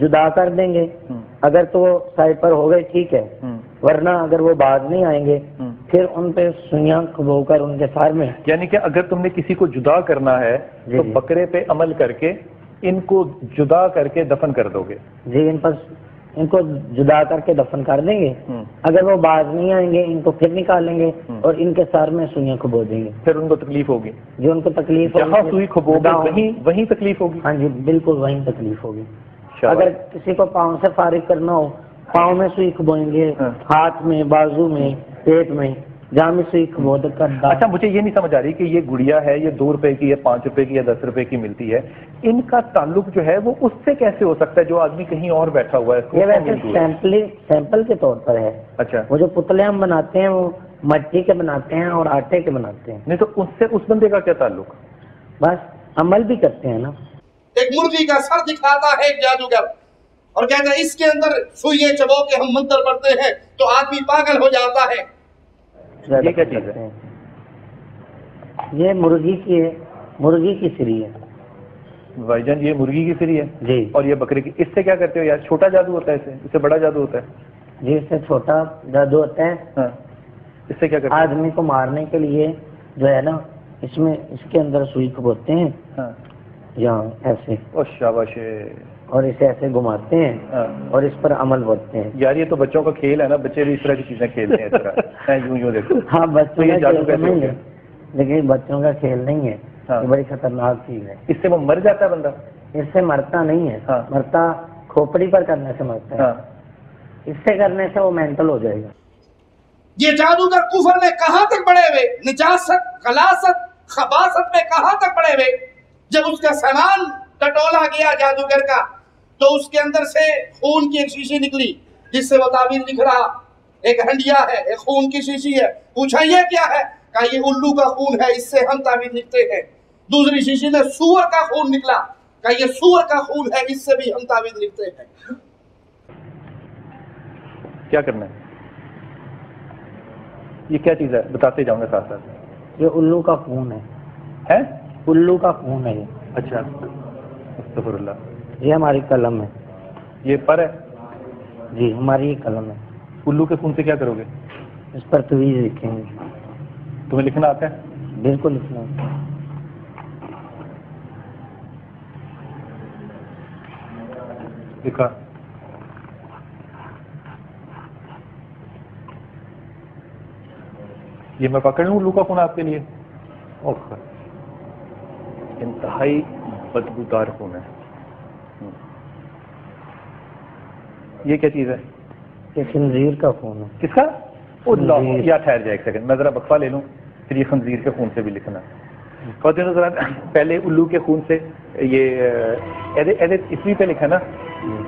جدا کر دیں گے، اگر تو وہ سائڈ پر ہو گئے ٹھیک ہے، ورنہ اگر وہ باز نہیں آئیں گے پھر ان پہ سوئیاں کھبو کر ان کے سر میں. یعنی کہ اگر تم نے کسی کو جدا کرنا ہے تو بکرے پہ عمل کر کے ان کو جدا کر کے دفن کر دو گے؟ جی، ان کو جدا کر کے دفن کر دیں گے، اگر وہ باز نہیں آئیں گے ان کو پھر نکالیں گے اور ان کے سر میں سوئیاں کھبو دیں گے. پھر ان کو تکلیف ہوگی؟ جی، ان کو تکلیف جہاں سوئی کھبو گے وہیں تکلیف ہوگی؟ ہاں جی بالکل وہیں تکلیف ہوگی. اگر کسی کو پاؤں سے فارغ کرنا ہو پاؤں میں سوئی کھبوئیں گے، ہاتھ میں، بازو میں، پیٹ میں، جہاں میں سوئی کھبو کر. اچھا مجھے یہ نہیں سمجھ آ رہی کہ یہ گڑیا ہے، یہ 2 روپے کی یا 5 روپے کی یا 10 روپے کی ملتی ہے، ان کا تعلق جو ہے وہ اس سے کیسے ہو سکتا ہے جو آدمی کہیں اور بیٹھا ہوا ہے؟ یہ ویسے سیمپل کے طور پر ہے. اچھا، وہ جو پتلے ہم بناتے ہیں وہ مٹی کے بناتے ہیں اور آٹے کے بناتے ہیں. نہیں تو اس سے اس بندے کا کیا تعلق؟ بس عمل بھی کرتے ہیں نا. ایک مرغی کا سر دکھاتا ہے ایک جادوگر اور کہتا ہے اس کے اندر سوئیاں چبو کے ہم منتر پڑھتے ہیں تو آدمی پاگل ہو جاتا ہے. یہ کیا چیز ہے؟ یہ مرغی کی سری ہے بھائی جان، یہ مرغی کی سری ہے جی. اور یہ بکرے کی. اس سے کیا کرتے ہو یار؟ چھوٹا جادو ہوتا ہے اس سے بڑا جادو ہوتا ہے؟ جی، اس سے چھوٹا جادو ہوتا ہے. ہاں، اس سے کیا کرتے ہیں؟ آدمی کو مارنے کے لیے جو ہے نا اس کے اندر سوئی کھبوتے ہیں. ہاں، یہاں ایسے، اور شاباش، اور اسے ایسے گھماتے ہیں اور اس پر عمل کرتے ہیں. یار یہ تو بچوں کا کھیل ہے نا، بچے بھی اس طرح کی چیزیں کھیلتے ہیں اس طرح. یوں دیکھو. ہاں، بچوں کا کھیل نہیں ہے، لیکن بچوں کا کھیل نہیں ہے، یہ بڑی خطرناک چیز ہے. اس سے وہ مر جاتا ہے بندہ؟ اس سے مرتا نہیں ہے، مرتا کھوپڑی پر کرنے سے مرتا ہے. اس سے کرنے سے وہ مینٹل ہو جائے گا. یہ جادوگر کفر میں کہاں تک بڑے ہوئے، نجاست، غلاست، خباثت میں کہاں تک بڑے ہوئے. جب اس کا سامان ٹٹولا گیا جادوگر کا تو اس کے اندر سے خون کی ایک شیشی نکلی جس سے وہ تعبیر لکھ رہا. ایک ہنڈیا ہے، ایک خون کی شیشی ہے. پوچھا یہ کیا ہے؟ کہا یہ الو کا خون ہے، اس سے ہم تعبیر لکھتے ہیں. دوسری شیشی میں سور کا خون نکلا. کہا یہ سور کا خون ہے، اس سے بھی ہم تعبیر لکھتے ہیں. کیا کرنا ہے؟ یہ کیا چیز ہے بتاتے جاؤں گا ساتھ ساتھ. یہ الو کا خون ہے. الو کا خون ہے یہ. اچھا، استغفر اللہ. یہ ہماری قلم ہے. یہ پر ہے؟ جی، ہماری یہ قلم ہے. الو کے خون سے کیا کرو گے؟ اس پر تویز لکھیں گے. تمہیں لکھنا آتا ہے؟ بالکل لکھنا آتا ہے. لکھا. یہ میں پکڑ لوں الو کا خون آپ کے لیے؟ انتہائی بدبودار خون ہے. یہ کیا چیز ہے؟ یہ خنزیر کا خون ہے. کس کا؟ اللہ. یا ٹھہر جائے ایک سیکنڈ، میں ذرا وقفہ لے لوں، پھر یہ خنزیر کے خون سے بھی لکھنا. ذرا پہلے الو کے خون سے یہ اسوی پہ لکھا نا،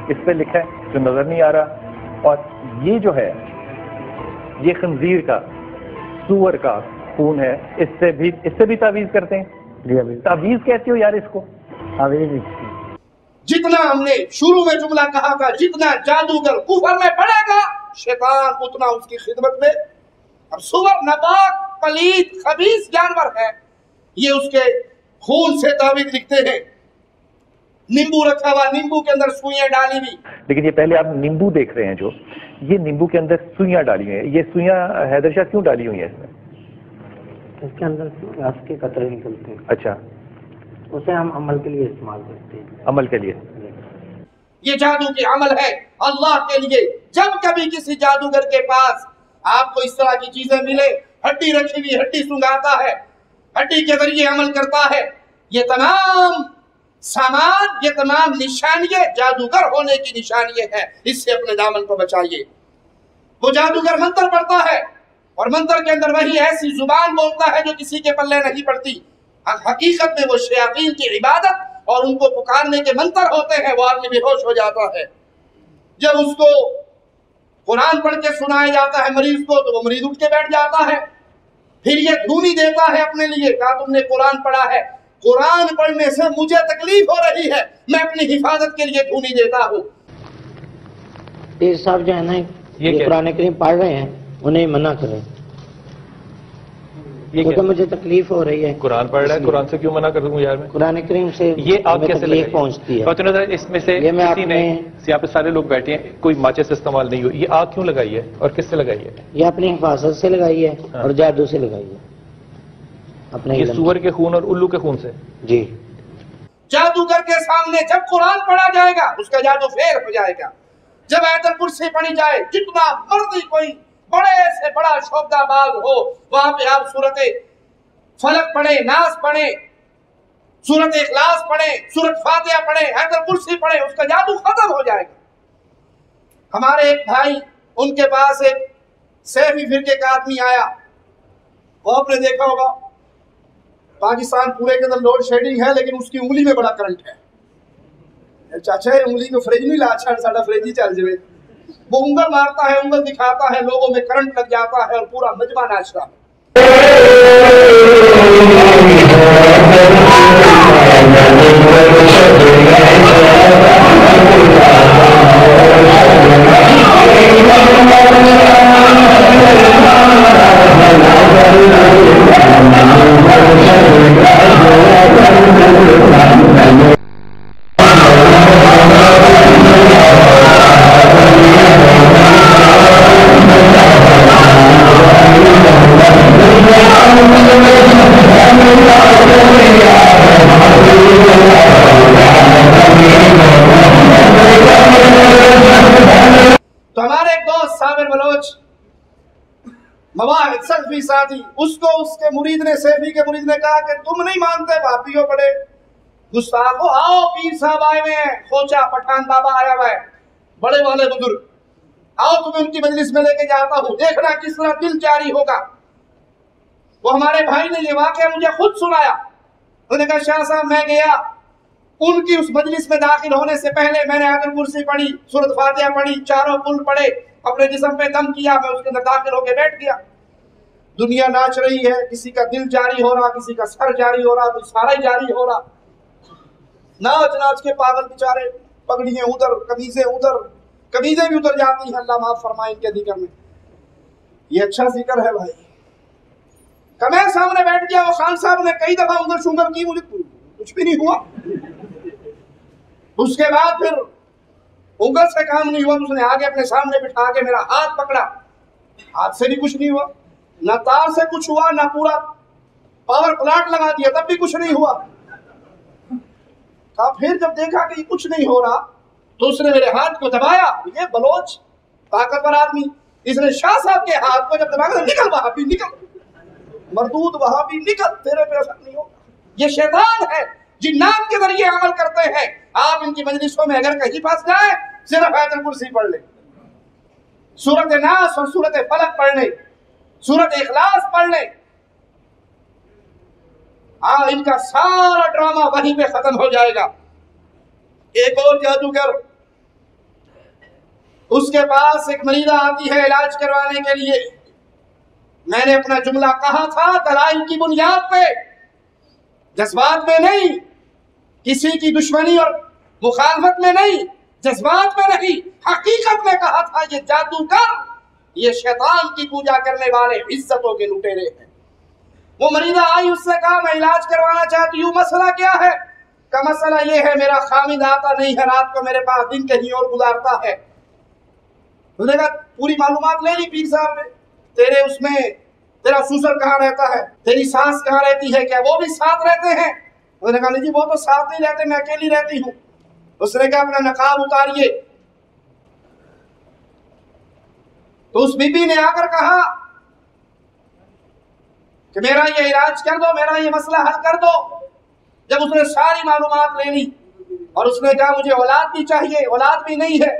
اس پہ لکھا ہے جو نظر نہیں آ رہا. اور یہ جو ہے یہ خنزیر کا، سور کا خون ہے. اس سے بھی تعویذ کرتے ہیں. تعویذ کہتے ہو یار اس کو؟ تعویذ. جتنا ہم نے شروع میں جملہ کہا تھا، جتنا جادوگر کفر میں پڑے گا شیطان اتنا اس کی خدمت میں. اب سور ناپاک، پلید، خبیث جانور ہے، یہ اس کے خون سے تعویذ لکھتے ہیں. نیمبو رکھا ہوا، نیمبو کے اندر سوئیاں ڈالی ہوئی. لیکن یہ پہلے آپ نیمبو دیکھ رہے ہیں، جو یہ نیمبو کے اندر سوئیاں ڈالی ہوئی ہیں، یہ سوئیاں حیدر شاہ کیوں ڈالی ہوئی ہیں اس میں؟ اس کے اندر رس کے قطرے نکلتے ہیں. اچھا، اسے ہم عمل کے لیے استعمال کرتے ہیں. عمل کے لیے؟ یہ جادو کی عمل ہے اللہ کے لیے. جب کبھی کسی جادوگر کے پاس آپ کو اس طرح کی چیزیں ملے، ہڈی رکھی ہوئی، ہڈی سنگاتا ہے، ہڈی کے ذریعے عمل کرتا ہے، یہ تمام سامان، یہ تمام نشانیاں جادوگر ہونے کی نشانیاں ہیں. اس سے اپنے دامن کو بچائیے. وہ جادوگر منتر پڑھتا ہے اور منتر کے اندر وہی ایسی زبان بولتا ہے جو کسی کے پلے نہیں پڑتی. حقیقت میں وہ شیاطین کی عبادت اور ان کو پکارنے کے منتر ہوتے ہیں. وہ آدمی بے ہوش ہو جاتا ہے. جب اس کو قرآن پڑھ کے سنایا جاتا ہے مریض کو تو وہ مریض اٹھ کے بیٹھ جاتا ہے. پھر یہ دھونی دیتا ہے اپنے لیے، کہا تم نے قرآن پڑھا ہے، قرآن پڑھنے سے مجھے تکلیف ہو رہی ہے، میں اپنی حفاظت کے لیے دھونی دیتا ہوں. یہ صاحب جو ہے نا، یہ قرآن کریم پڑھ رہے ہیں، انہیں منع کریں. کیونکہ مجھے تکلیف ہو رہی ہے. قرآن پڑھ رہا ہے, قرآن سے کیوں منع کر دوں یار میں؟ قرآن کریم سے یہ آپ کیسے تکلیف پہنچتی ہے. اس میں سے کسی نے, یہاں پہ سارے لوگ بیٹھے ہیں, کوئی ماچس استعمال نہیں ہوئی, یہ آگ کیوں لگائی ہے اور کس سے لگائی ہے؟ یہ اپنی حفاظت سے لگائی ہے اور جادو سے لگائی ہے, اپنے یہ سور کے خون اور الو کے خون سے. جی. جادوگر کے سامنے جب قرآن پڑھا جائے گا اس کا جادو فیر ہو جائے گا. جب آیت الکرسی پڑھی جائے, جتنا مرضی کوئی بڑے سے بڑا شعبدہ باز ہو, وہاں پہ آپ سورت فلق پڑھیں, ناس پڑھیں, سورت اخلاص پڑھیں, سورت فاتحہ پڑھیں, آیت الکرسی پڑھیں, اس کا جادو ختم ہو جائے گا. ہمارے ایک بھائی, ان کے پاس ایک سیفی فرقے کا آدمی آیا, وہ آپ نے دیکھا ہوگا پاکستان پورے کے اندر لوڈ شیڈنگ ہے لیکن اس کی انگلی میں بڑا کرنٹ ہے. چاچا انگلی کو فریج نہیں لا, اچھا ساڑا فریج ہی چل جائے. وہ انگل مارتا ہے, انگل دکھاتا ہے, لوگوں میں کرنٹ لگ جاتا ہے اور پورا مجمع ناچ رہا ہے. تو ہمارے ایک دوست صابر بلوچ مواہد سلفی ساتھی, اس کو اس کے مرید نے, سیفی کے مرید نے کہا کہ تم نہیں مانتے بھاپیوں بڑے گستاخو, آؤ پیر صاحب آئے ہوئے ہیں, کھوچا پٹھان بابا آیا ہوا ہے, بڑے والے بزرگ, آؤ تمہیں ان کی مجلس میں لے کے جاتا ہوں, دیکھنا کس طرح دل جاری ہوگا. وہ ہمارے بھائی نے یہ واقعہ مجھے خود سنایا. انہوں نے کہا شاہ صاحب میں گیا, ان کی اس مجلس میں داخل ہونے سے پہلے میں نے آیت الکرسی پڑھی, سورت فاتحہ پڑھی, چاروں کل پڑھے, اپنے جسم پہ دم کیا, میں اس کے اندر داخل ہو کے بیٹھ گیا. دنیا ناچ رہی ہے, کسی کا دل جاری ہو رہا, کسی کا سر جاری ہو رہا, تو سارا ہی جاری ہو رہا. ناچ ناچ کے پاگل بیچارے, پگڑیاں ادھر, قمیضیں ادھر, قمیضیں بھی ادھر جاتی ہیں, اللہ معاف فرمائے ان کے ذکر میں. یہ اچھا ذکر ہے بھائی. میں سامنے بیٹھ گیا, وہ خان صاحب نے کئی دفعہ انگل شنگل کی, مجھے کچھ بھی نہیں ہوا. اس کے بعد پھر انگل سے کام نہیں ہوا, اس نے آگے اپنے سامنے بٹھا کے میرا ہاتھ پکڑا, ہاتھ سے بھی کچھ نہیں ہوا, نہ تار سے کچھ ہوا, نہ پورا پاور پلانٹ لگا دیا تب بھی کچھ نہیں ہوا. پھر جب دیکھا کہ یہ کچھ نہیں ہو رہا تو اس نے میرے ہاتھ کو دبایا. یہ بلوچ طاقتور آدمی, اس نے شاہ صاحب کے ہاتھ کو جب دبایا, نکل وہاں بھی, نکل مردود وہاں بھی, نکل, تیرے پہ اثر نہیں ہوگا. یہ شیطان ہے, جنات کے ذریعے عمل کرتے ہیں. آپ ان کی مجلسوں میں اگر کہیں پاس جائیں, صرف آیت الکرسی پڑھ لیں, سورت ناس اور سورت فلق پڑھ لیں, سورت اخلاص پڑھ لیں, ہاں ان کا سارا ڈرامہ وہیں پہ ختم ہو جائے گا. ایک اور جادوگر, اس کے پاس ایک مریضہ آتی ہے علاج کروانے کے لیے. میں نے اپنا جملہ کہا تھا دلائل کی بنیاد پہ, جذبات میں نہیں, کسی کی دشمنی اور مخالفت میں نہیں, جذبات میں نہیں, حقیقت میں کہا تھا یہ جادوگر, یہ شیطان کی پوجا کرنے والے عزتوں کے لٹیرے ہیں. وہ مریضہ آئی, اس سے کہا میں علاج کروانا چاہتی ہوں, مسئلہ کیا ہے؟ کہ مسئلہ یہ ہے میرا خامد آتا نہیں ہے رات کو میرے پاس, دن کہیں اور گزارتا ہے. انہوں نے کہا پوری معلومات لے لی پیر صاحب نے, تیرے اس میں تیرا سسر کہاں رہتا ہے, تیری ساس کہاں رہتی ہے, کیا وہ بھی ساتھ رہتے ہیں؟ انہوں نے کہا نہیں جی وہ تو ساتھ نہیں رہتے, میں اکیلی رہتی ہوں. اس نے کہا اپنا نقاب اتاریے. تو اس بی بی نے آ کر کہا کہ میرا یہ علاج کر دو, میرا یہ مسئلہ حل کر دو. جب اس نے ساری معلومات لے لی اور اس نے کہا مجھے اولاد بھی چاہیے, اولاد بھی نہیں ہے,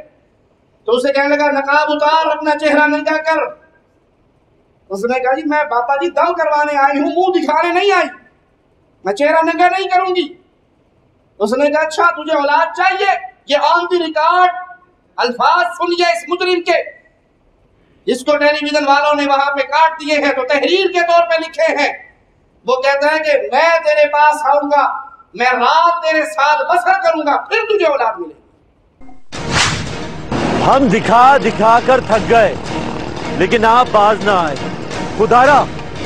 تو اسے کہنے لگا نقاب اتار, اپنا چہرہ ننگا کر. اس نے کہا جی میں باپا جی دم کروانے آئی ہوں, منہ دکھانے نہیں آئی, میں چہرہ ننگا نہیں کروں گی. اس نے کہا اچھا تجھے اولاد چاہیے, یہ آن دی ریکارڈ الفاظ سنیے اس مجرم کے, جس کو ٹیلی ویژن والوں نے وہاں پہ کاٹ دیے ہیں تو تحریر کے طور پہ لکھے ہیں. وہ کہتا ہے کہ میں تیرے پاس آؤں گا, میں رات تیرے ساتھ بسر کروں گا, پھر تجھے اولاد ملے. ہم دکھا دکھا کر تھک گئے لیکن آپ باز نہ آئے. خدارا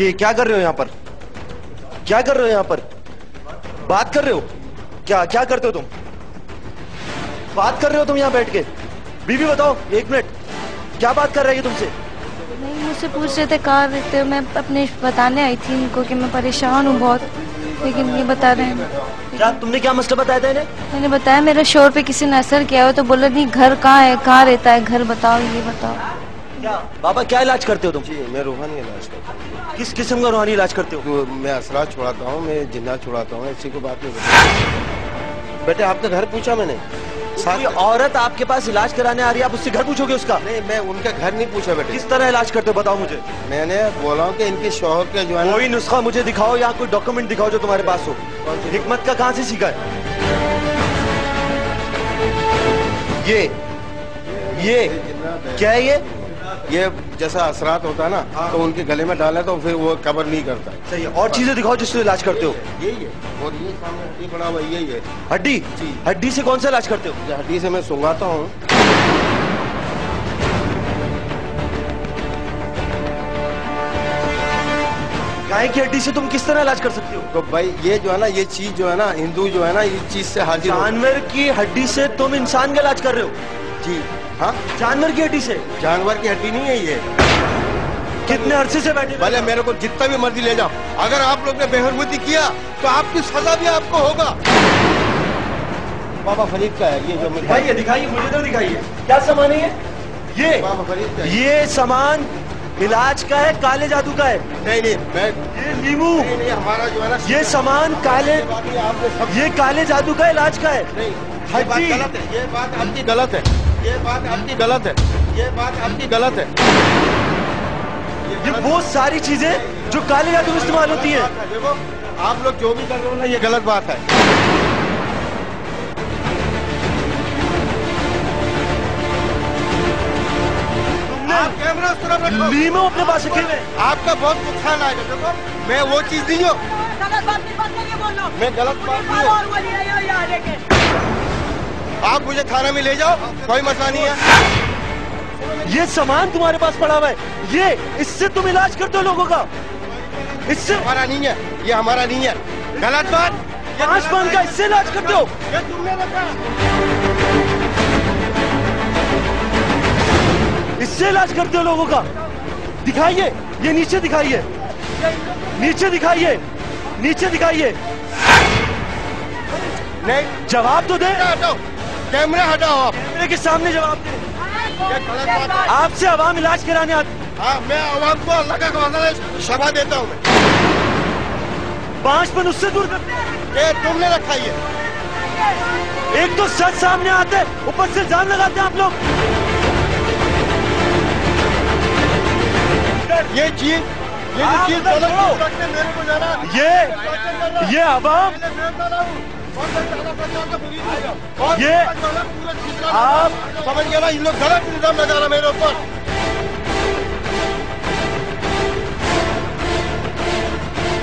یہ کیا کر رہے ہو یہاں پر؟ کیا کر رہے ہو یہاں پر؟ بات کر رہے ہو؟ کیا کرتے ہو تم؟ بات کر رہے ہو تم یہاں بیٹھ کے؟ بیوی بتاؤ 1 منٹ، کیا بات کر رہی ہے تم سے؟ نہیں، مجھ سے پوچھ رہے تھے کہاں رہتے ہو، میں اپنے بتانے آئی تھی ان کو کہ میں پریشان ہوں بہت، لیکن یہ بتا رہے ہیں. کیا تم نے کیا مسئلہ بتایا تھا انہیں؟ میں نے بتایا میرے شوہر پہ کسی نے اثر کیا ہو، تو بولا نہیں گھر کہاں ہے، کہاں رہتا ہے، گھر بتاؤ، یہ بتاؤ. بابا کیا علاج کرتے ہو تم؟ جی میں روحانی علاج کرتا ہوں. کس قسم کا روحانی علاج کرتے ہو؟ میں اثرات چھڑاتا ہوں، میں جنات چھڑاتا ہوں. اسی کو بات نہیں بتا. بیٹے آپ کا گھر پوچھا میں نے. کوئی عورت آپ کے پاس علاج کرانے آ رہی ہے، آپ اس سے گھر پوچھو گے اس کا؟ نہیں، میں ان کا گھر نہیں پوچھا بیٹے. کس طرح علاج کرتے ہو بتاؤ مجھے. میں نے بولا ہوں کہ ان کے شوہر کے جو ہے کوئی نسخہ مجھے دکھاؤ یا کوئی ڈاکومنٹ دکھاؤ جو تمہارے پاس ہو. حکمت کا کہاں سے سیکھا ہے یہ کیا ہے یہ جیسا اثرات ہوتا ہے نا تو ان کے گلے میں ڈالے تو پھر وہ کور نہیں کرتا. صحیح ہے. اور چیزیں دکھاؤ جس سے علاج کرتے ہو. یہی ہے. اور یہ سامنے ہڈی بڑا ہوا یہی ہے. ہڈی؟ جی. ہڈی سے کون سا علاج کرتے ہو؟ ہڈی سے میں سنگاتا ہوں. گائے کی ہڈی سے تم کس طرح علاج کر سکتے ہو؟ تو بھائی یہ جو ہے نا یہ چیز جو ہے نا ہندو جو ہے نا یہ چیز سے حاضر. جانور کی ہڈی سے تم انسان کا علاج کر رہے ہو؟ جی ہاں. جانور کی ہڈی سے؟ جانور کی ہڈی نہیں ہے یہ. کتنے عرصے سے بیٹھے؟ بھلے میرے کو جتنا بھی مرضی لے جاؤ، اگر آپ لوگ نے بے حرمتی کیا تو آپ کی سزا بھی آپ کو ہوگا. بابا فرید کا ہے یہ جو دکھائیے مجھے تو دکھائیے. کیا سامان ہے یہ؟ بابا فرید کا. یہ سامان علاج کا ہے، کالے جادو کا ہے؟ نہیں میں یہ لیمو ہمارا جو ہے نا یہ سامان یہ کالے جادو کا علاج کا ہے. ہڈی غلط ہے. یہ بات آپ کی غلط ہے. یہ بات آپ کی غلط ہے. یہ بات آپ کی غلط ہے. یہ بہت ساری چیزیں جو کالے جادو میں استعمال ہوتی ہیں. دیکھو آپ لوگ جو بھی کر رہے ہو نا یہ غلط بات ہے. لیمو اپنے پاس رکھے ہوئے. آپ کا بہت نقصان آئے گا. دیکھو میں وہ چیز نہیں ہوں. میں غلط بات نہیں ہوں. آپ مجھے تھانہ میں لے جاؤ، کوئی مسئلہ نہیں ہے. یہ سامان تمہارے پاس پڑا ہوا ہے، یہ اس سے تم علاج کرتے ہو لوگوں کا؟ اس سے ہمارا نہیں ہے، یہ ہمارا نہیں ہے. غلط بات. 5 من کا اس سے علاج کرتے ہو؟ یہ تم نے رکھا. اس سے علاج کرتے ہو لوگوں کا؟ دکھائیے. یہ نیچے دکھائیے. نیچے دکھائیے. نیچے دکھائیے. نہیں جواب تو دے. ہٹاؤ کیمرہ ہٹاؤ. آپ کیمرے کے سامنے جواب دے. آپ سے عوام علاج کرانے آتے. ہاں میں عوام کو اللہ کا گواہ شفا دیتا ہوں. 5 من اس سے دور کرتے ہیں. یہ تم نے رکھا. یہ ایک تو سچ سامنے آتے، اوپر سے الزام لگاتے ہیں آپ لوگ. یہ چیز یہ عوام یہ آپ سمجھ گیا نا. ان لوگ غلط الزام لگا رہا میرے اوپر.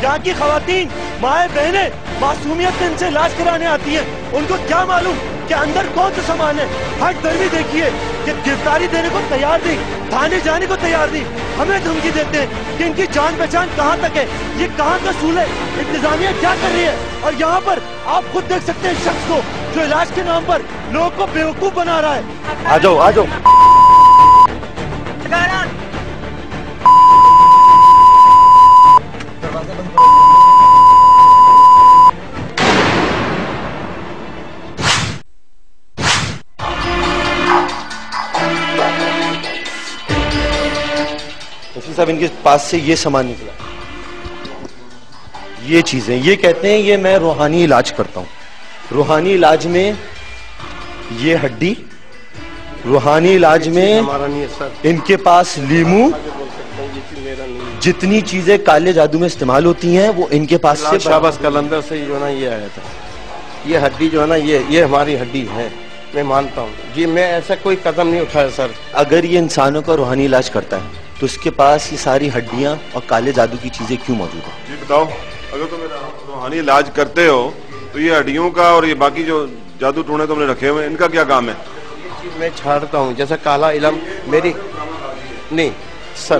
یہاں کی خواتین مائیں بہنیں معصومیت میں ان سے علاج کرانے آتی ہیں. ان کو کیا معلوم کہ اندر کون سا سامان ہے. ہٹ درمی دیکھیے کہ گرفتاری دینے کو تیار نہیں، تھانے جانے کو تیار نہیں. ہمیں دھمکی دیتے ہیں کہ ان کی جان پہچان کہاں تک ہے، یہ کہاں کا اصول ہے، انتظامیہ کیا کر رہی ہے. اور یہاں پر آپ خود دیکھ سکتے ہیں شخص کو جو علاج کے نام پر لوگوں کو بیوقوف بنا رہا ہے. آ جاؤ آ جاؤ. صاحب ان کے پاس سے یہ سامان نکلا، یہ چیزیں، یہ کہتے ہیں یہ میں روحانی علاج کرتا ہوں. روحانی علاج میں یہ ہڈی، روحانی علاج میں ان کے پاس لیمو، جتنی چیزیں کالے جادو میں استعمال ہوتی ہیں وہ ان کے پاس سے. شاباش کلندر سے جو ہے نا یہ آیا تھا. یہ ہڈی جو ہے نا یہ ہماری ہڈی ہے، میں مانتا ہوں. جی میں ایسا کوئی قدم نہیں اٹھایا سر. اگر یہ انسانوں کا روحانی علاج کرتا ہے تو اس کے پاس یہ ساری ہڈیاں اور کالے جادو کی چیزیں کیوں موجود ہیں؟ جی بتاؤ. اگر تم روحانی علاج کرتے ہو تو یہ ہڈیوں کا اور یہ باقی جو جادو ٹونے تم نے رکھے ہوئے ان کا کیا کام ہے؟ یہ چیز میں چھاڑتا ہوں. جیسا کالا علم میری نہیں سر.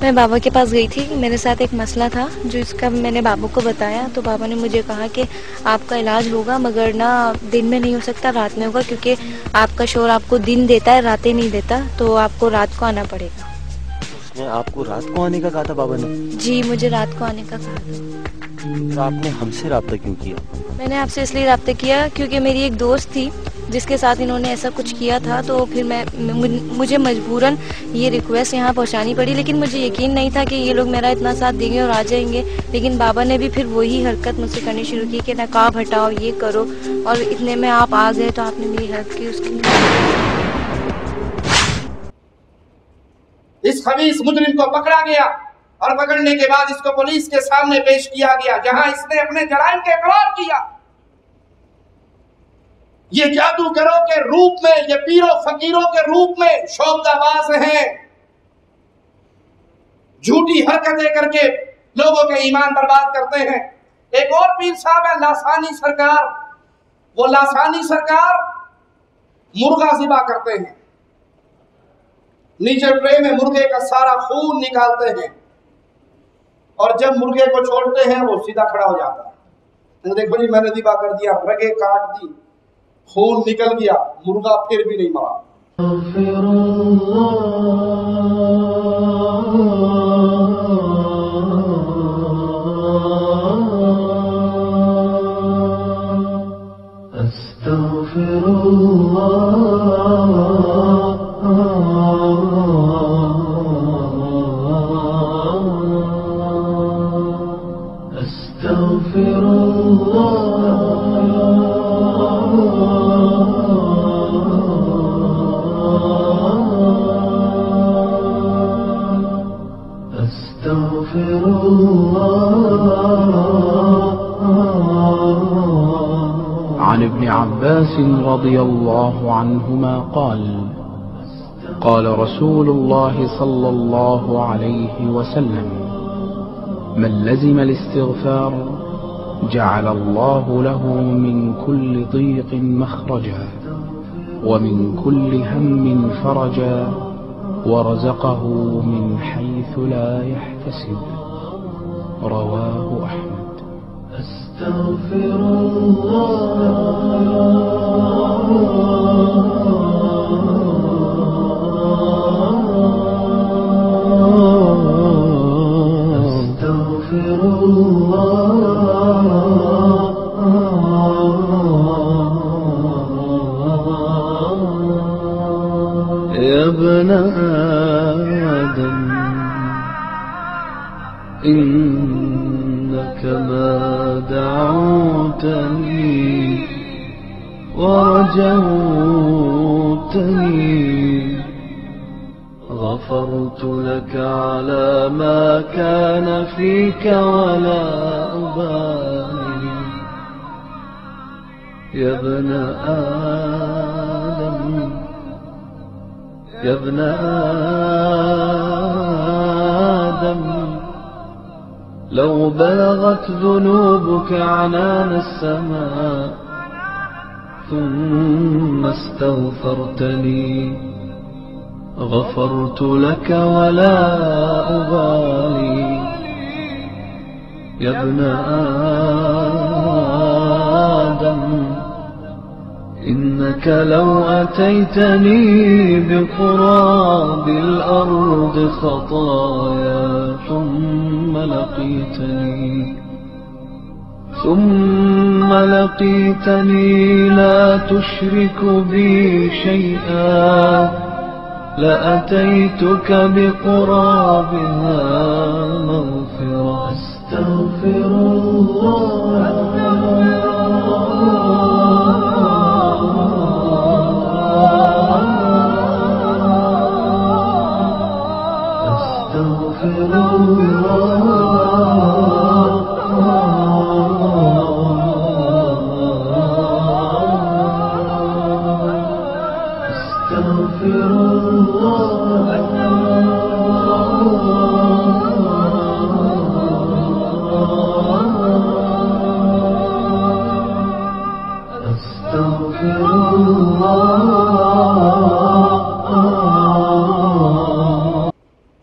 میں بابا کے پاس گئی تھی، میرے ساتھ ایک مسئلہ تھا جو اس کا میں نے بابا کو بتایا، تو بابا نے مجھے کہا کہ آپ کا علاج ہوگا مگر نہ دن میں نہیں ہو سکتا، رات میں ہوگا، کیونکہ آپ کا شوہر آپ کو دن دیتا ہے، راتیں نہیں دیتا، تو آپ کو رات کو آنا پڑے گا۔ اس نے آپ کو رات کو آنے کا کہا تھا بابا نے؟ جی مجھے رات کو آنے کا کہا تھا۔ تو آپ نے ہم سے رابطہ کیوں کیا؟ میں نے آپ سے اس لیے رابطہ کیا کیونکہ میری ایک دوست تھی جس کے ساتھ انہوں نے ایسا کچھ کیا تھا، تو پھر مجھے مجبوراً یہ ریکویسٹ یہاں پہنچانی پڑی، لیکن مجھے یقین نہیں تھا کہ یہ لوگ میرا اتنا ساتھ دیں گے اور آ جائیں گے، لیکن بابا نے بھی پھر وہی حرکت مجھ سے کرنی شروع کی کہ نقاب ہٹاؤ، یہ کرو، اور اتنے میں آپ آ گئے تو آپ نے میری ہیلپ کی اس کے لیے۔ اس خبیث مجرم کو پکڑا گیا اور پکڑنے کے بعد اس کو پولیس کے سامنے پیش کیا گیا، جہاں اس نے اپنے جرائم کا اقرار کیا۔ یہ جادوگروں کے روپ میں، یہ پیروں فقیروں کے روپ میں شعبدہ باز ہیں، جھوٹی حرکتیں کر کے لوگوں کے ایمان برباد کرتے ہیں۔ ایک اور پیر صاحب ہے لاسانی سرکار، وہ لاسانی سرکار مرغا ذبح کرتے ہیں، نیچے ٹرے میں مرغے کا سارا خون نکالتے ہیں، اور جب مرغے کو چھوڑتے ہیں وہ سیدھا کھڑا ہو جاتا ہے۔ دیکھو جی میں نے ذبح کر دیا، رگیں کاٹ دی، خون نکل گیا، مرغا پھر بھی نہیں مرا۔ عن ابن عباس رضي الله عنهما قال قال رسول الله صلى الله عليه وسلم من لزم الاستغفار جعل الله له من كل ضيق مخرجا ومن كل هم فرجا ورزقه من حيث لا يحتسب رواه أحمد۔ أستغفر يا ابن آدم إنك ما دعوتني ورجوتني غفرت لك على ما كان فيك ولا أبالي يا ابن آدم يا ابن آدم لو بلغت ذنوبك عنان السماء ثم استغفرتني غفرت لك ولا أبالي يا ابن آدم إنك لو أتيتني بقراب الأرض خطايا ثم لقيتني لا تشرك بي شيئا لأتيتك بقرابها مغفرة أستغفر الله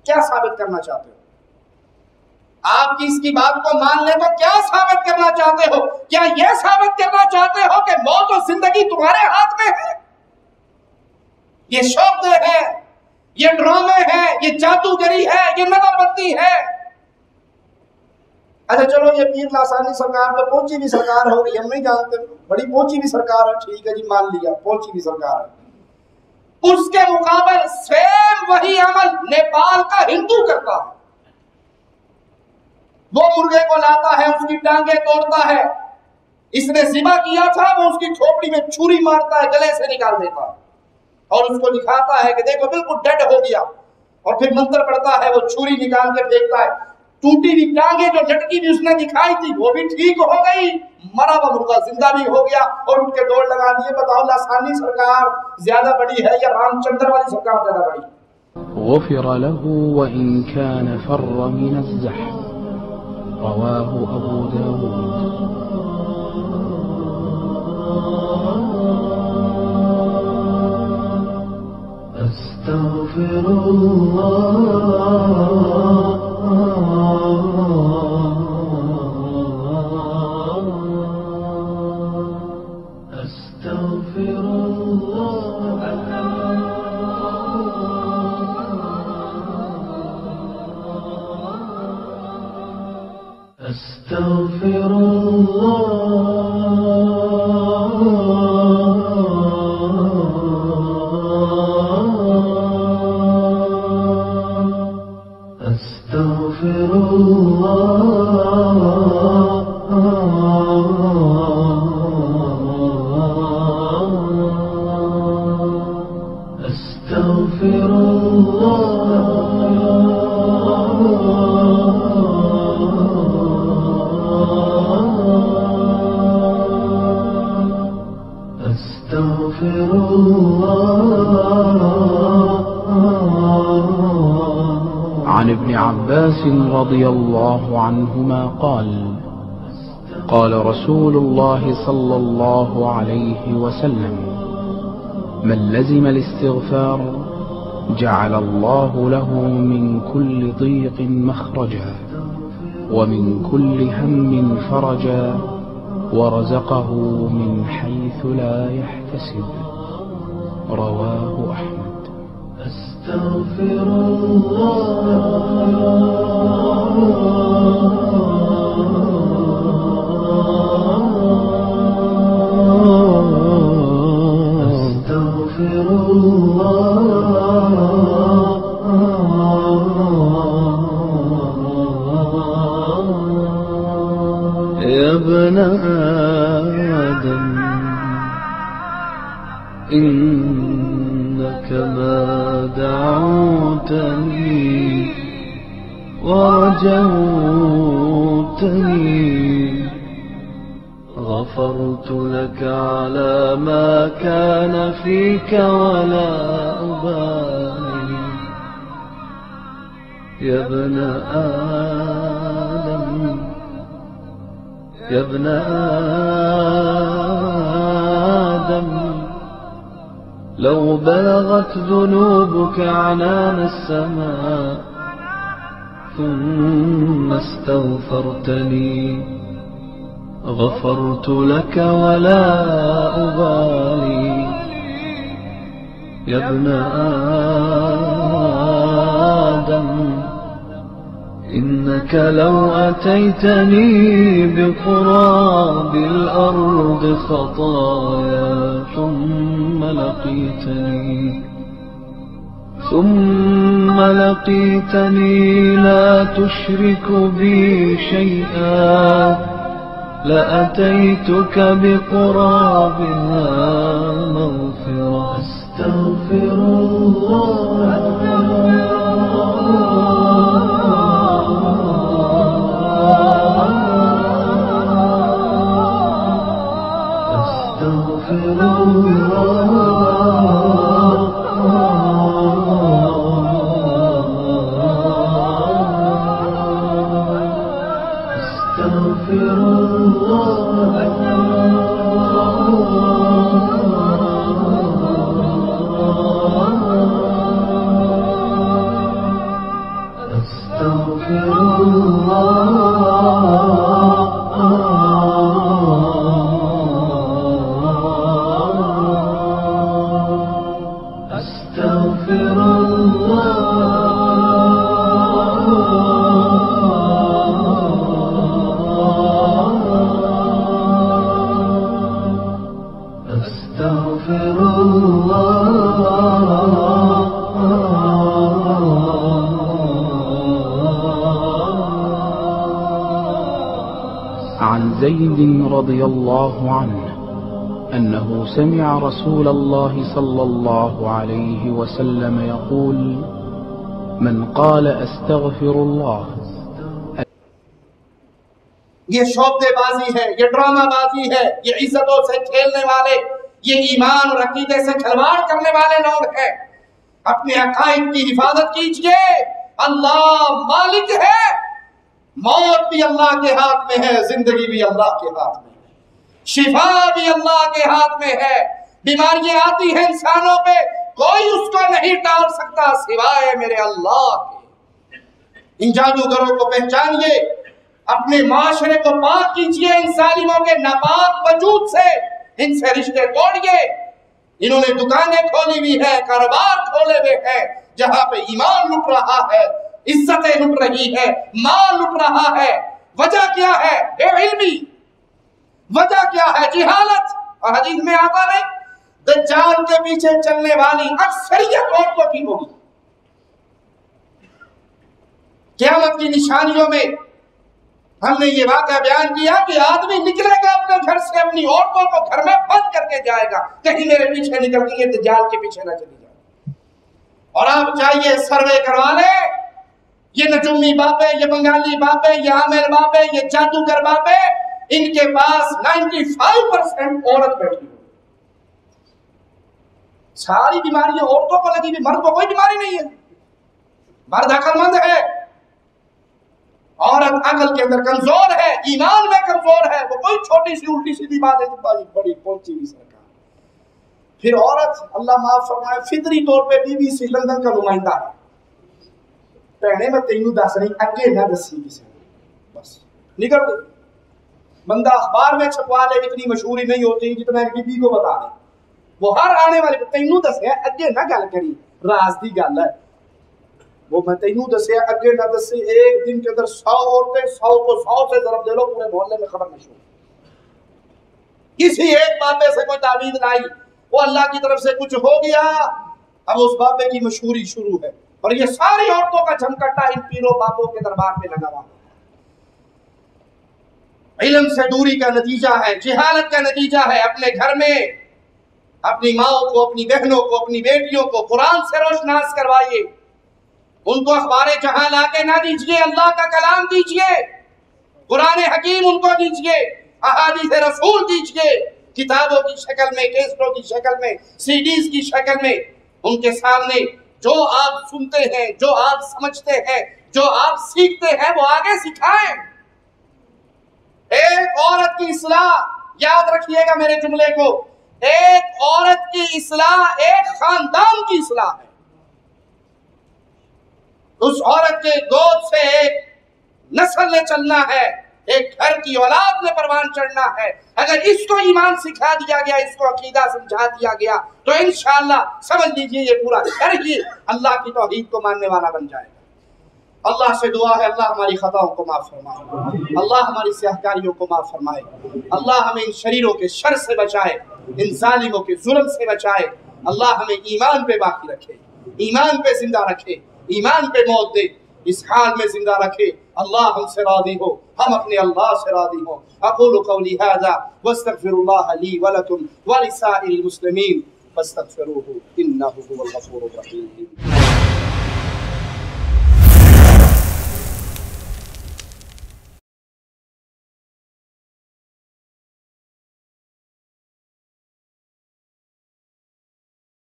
کیا ثابت کرنا چاہتے ہو؟ آپ کی اس کی بات کو مان لیں تو کیا ثابت کرنا چاہتے ہو؟ کیا یہ ثابت کرنا چاہتے ہو کہ موت و زندگی تمہارے ہاتھ میں ہے؟ یہ شوق ہے، یہ ڈرامے ہے، یہ جادوگری ہے، یہ نظر بندی ہے۔ اچھا چلو یہ پیر لاسانی سرکار تو پہنچی بھی سرکار ہو گئی، ہم نہیں جانتے، بڑی پہنچی بھی سرکار ہے، ٹھیک ہے جی مان لیا پہنچی بھی سرکار ہے۔ اس کے مقابل سیم وہی عمل نیپال کا ہندو کرتا ہے۔ وہ مرغے کو لاتا ہے، اس کی ٹانگیں توڑتا ہے، اس نے ذبح کیا تھا، وہ اس کی کھوپڑی میں چھری مارتا ہے، گلے سے نکال دیتا ہے اور اس کو دکھاتا ہے کہ دیکھو بالکل ڈیڈ ہو گیا، اور پھر منتر پڑتا ہے، وہ چھری نکال کے پھینکتا ہے، ٹوٹی ہوئی ٹانگیں جو لٹکی بھی اس نے دکھائی تھی وہ بھی ٹھیک ہو گئی، مرا ہوا مرغا زندہ بھی ہو گیا، اور اٹھ کے دوڑ لگا دیے بتاؤ لاسانی سرکار زیادہ بڑی ہے یا رام چندر والی سرکار زیادہ بڑی؟ غفر له وإن كان فر من الزحف رواه أبو داود. أستغفر عن ابن عباس رضي الله عنهما قال قال رسول الله صلى الله عليه وسلم من لزم الاستغفار جعل الله له من كل ضيق مخرجا ومن كل هم فرجا ورزقه من حيث لا يحتسب رواه أحمد. أستغفر يا ابن آدم إنك ما دعوتني ورجوتني غفرت لك على ما كان فيك ولا أبالي. يا ابن آدم يا ابن آدم لو بلغت ذنوبك عنان السماء ثم استغفرتني غفرت لك ولا أبالي. يا ابن آدم إنك لو أتيتني بقراب الأرض خطايا ثم لقيتني لا تشرك بي شيئا لأتيتك بقرابها مغفرة. أستغفر الله رضي الله عنه أنه سمع رسول الله صلى الله عليه وسلم يقول من قال أستغفر الله. یہ شعبدے بازی ہے، یہ ڈرامہ بازی ہے، یہ عزتوں سے کھیلنے والے، یہ ایمان اور عقیدے سے کھلواڑ کرنے والے لوگ ہیں. اپنے عقائد کی حفاظت کیجئے. اللہ مالک ہے، موت بھی اللہ کے ہاتھ میں ہے، زندگی بھی اللہ کے ہاتھ میں ہے، شفا بھی اللہ کے ہاتھ میں ہے. بیماریاں آتی ہیں انسانوں پہ، کوئی اس کو نہیں ٹال سکتا سوائے میرے اللہ کے. ان جادوگروں کو پہچانیے، اپنے معاشرے کو پاک کیجئے ان ظالموں کے ناپاک وجود سے، ان سے رشتے توڑیے. انہوں نے دکانیں کھولی ہوئی ہے، کاروبار کھولے ہوئے ہیں، جہاں پہ ایمان لٹ رہا ہے، عزتیں لٹ رہی ہے، مال لٹ رہا ہے. وجہ کیا ہے؟ بے علمی. وجہ کیا ہے؟ جہالت. اور حدیث میں آتا نہیں، دجال کے پیچھے چلنے والی اکثریت عورتوں کی ہوگی. قیامت کی نشانیوں میں ہم نے یہ واقعہ بیان کیا کہ آدمی نکلے گا اپنے گھر سے، اپنی عورتوں کو گھر میں بند کر کے جائے گا، کہیں میرے پیچھے نکل گئی ہے دجال کے پیچھے نہ چلی جائے. اور آپ چاہیے سروے کروا لیں، یہ نجومی باپے، یہ بنگالی باپے، یہ عامر باپے، یہ جادوگر باپے، ان کے پاس 95% عورت بیٹھی ہوئی. ساری بیماریاں عورتوں کو لگی ہوئی، مرد کو کوئی بیماری نہیں ہے. مرد عقل مند ہے، عورت عقل کے اندر کمزور ہے، ایمان میں کمزور ہے. وہ کوئی چھوٹی سی الٹی سیدھی بات ہے بڑی پہنچی ہوئی سرکار. پھر عورت اللہ معاف فرمائے فطری طور پہ BBC لندن کا نمائندہ ہے. پہنے میں تینوں دس رہی، اگے نہ دسی کسی نے، بس نکل گئی. بندہ اخبار میں چھپوا لے، اتنی مشہوری نہیں ہوتی جتنا بی بی کو بتا دے. وہ ہر آنے والے تینوں دسے اگے نہ گل کری، راز دی گل ہے. وہ میں تینوں دسے اگے نہ دسے، ایک دن کے اندر 100 عورتیں 100 کو 100 سے ضرب دے لو، پورے محلے میں خبر مشہور. کسی ایک بابے سے کوئی تعویذ لائی، وہ اللہ کی طرف سے کچھ ہو گیا، اب اس بابے کی مشہوری شروع ہے. اور یہ ساری عورتوں کا جھمکٹا ان پیروں باپوں کے دربار پہ لگا ہوا. علم سے دوری کا نتیجہ ہے، جہالت کا نتیجہ ہے. اپنے گھر میں اپنی ماؤں کو، اپنی بہنوں کو، اپنی بیٹیوں کو قرآن سے روشناس کروائیے. ان کو اخبار جہاں لا کے نہ دیجئے، اللہ کا کلام دیجئے، قرآن حکیم ان کو دیجئے، احادیث رسول دیجئے، کتابوں کی شکل میں، کیسٹوں کی شکل میں، CDs کی شکل میں. ان کے سامنے جو آپ سنتے ہیں، جو آپ سمجھتے ہیں، جو آپ سیکھتے ہیں، وہ آگے سکھائیں. ایک عورت کی اصلاح، یاد رکھیے گا میرے جملے کو، ایک عورت کی اصلاح ایک خاندان کی اصلاح ہے. اس عورت کے گود سے ایک نسل نے چلنا ہے، ایک گھر کی اولاد نے پروان چڑھنا ہے. اگر اس کو ایمان سکھا دیا گیا، اس کو عقیدہ سمجھا دیا گیا، تو انشاءاللہ سمجھ لیجئے یہ پورا گھر ہی اللہ کی توحید کو ماننے والا بن جائے گا. اللہ سے دعا ہے اللہ ہماری خطاؤں کو معاف فرمائے، اللہ ہماری سیاہکاریوں کو معاف فرمائے، اللہ ہمیں ان شریروں کے شر سے بچائے، ان ظالموں کے ظلم سے بچائے. اللہ ہمیں ایمان پہ باقی رکھے، ایمان پہ زندہ رکھے، ایمان پہ موت دے، اس حال میں زندہ رکھے. اللہ ہم سے راضی ہو، ہم اپنے اللہ سے راضی ہو. اقول قولی ھذا واستغفر اللہ لی ولکم ولسائر المسلمین فاستغفروہ انہ هو الغفور الرحیم.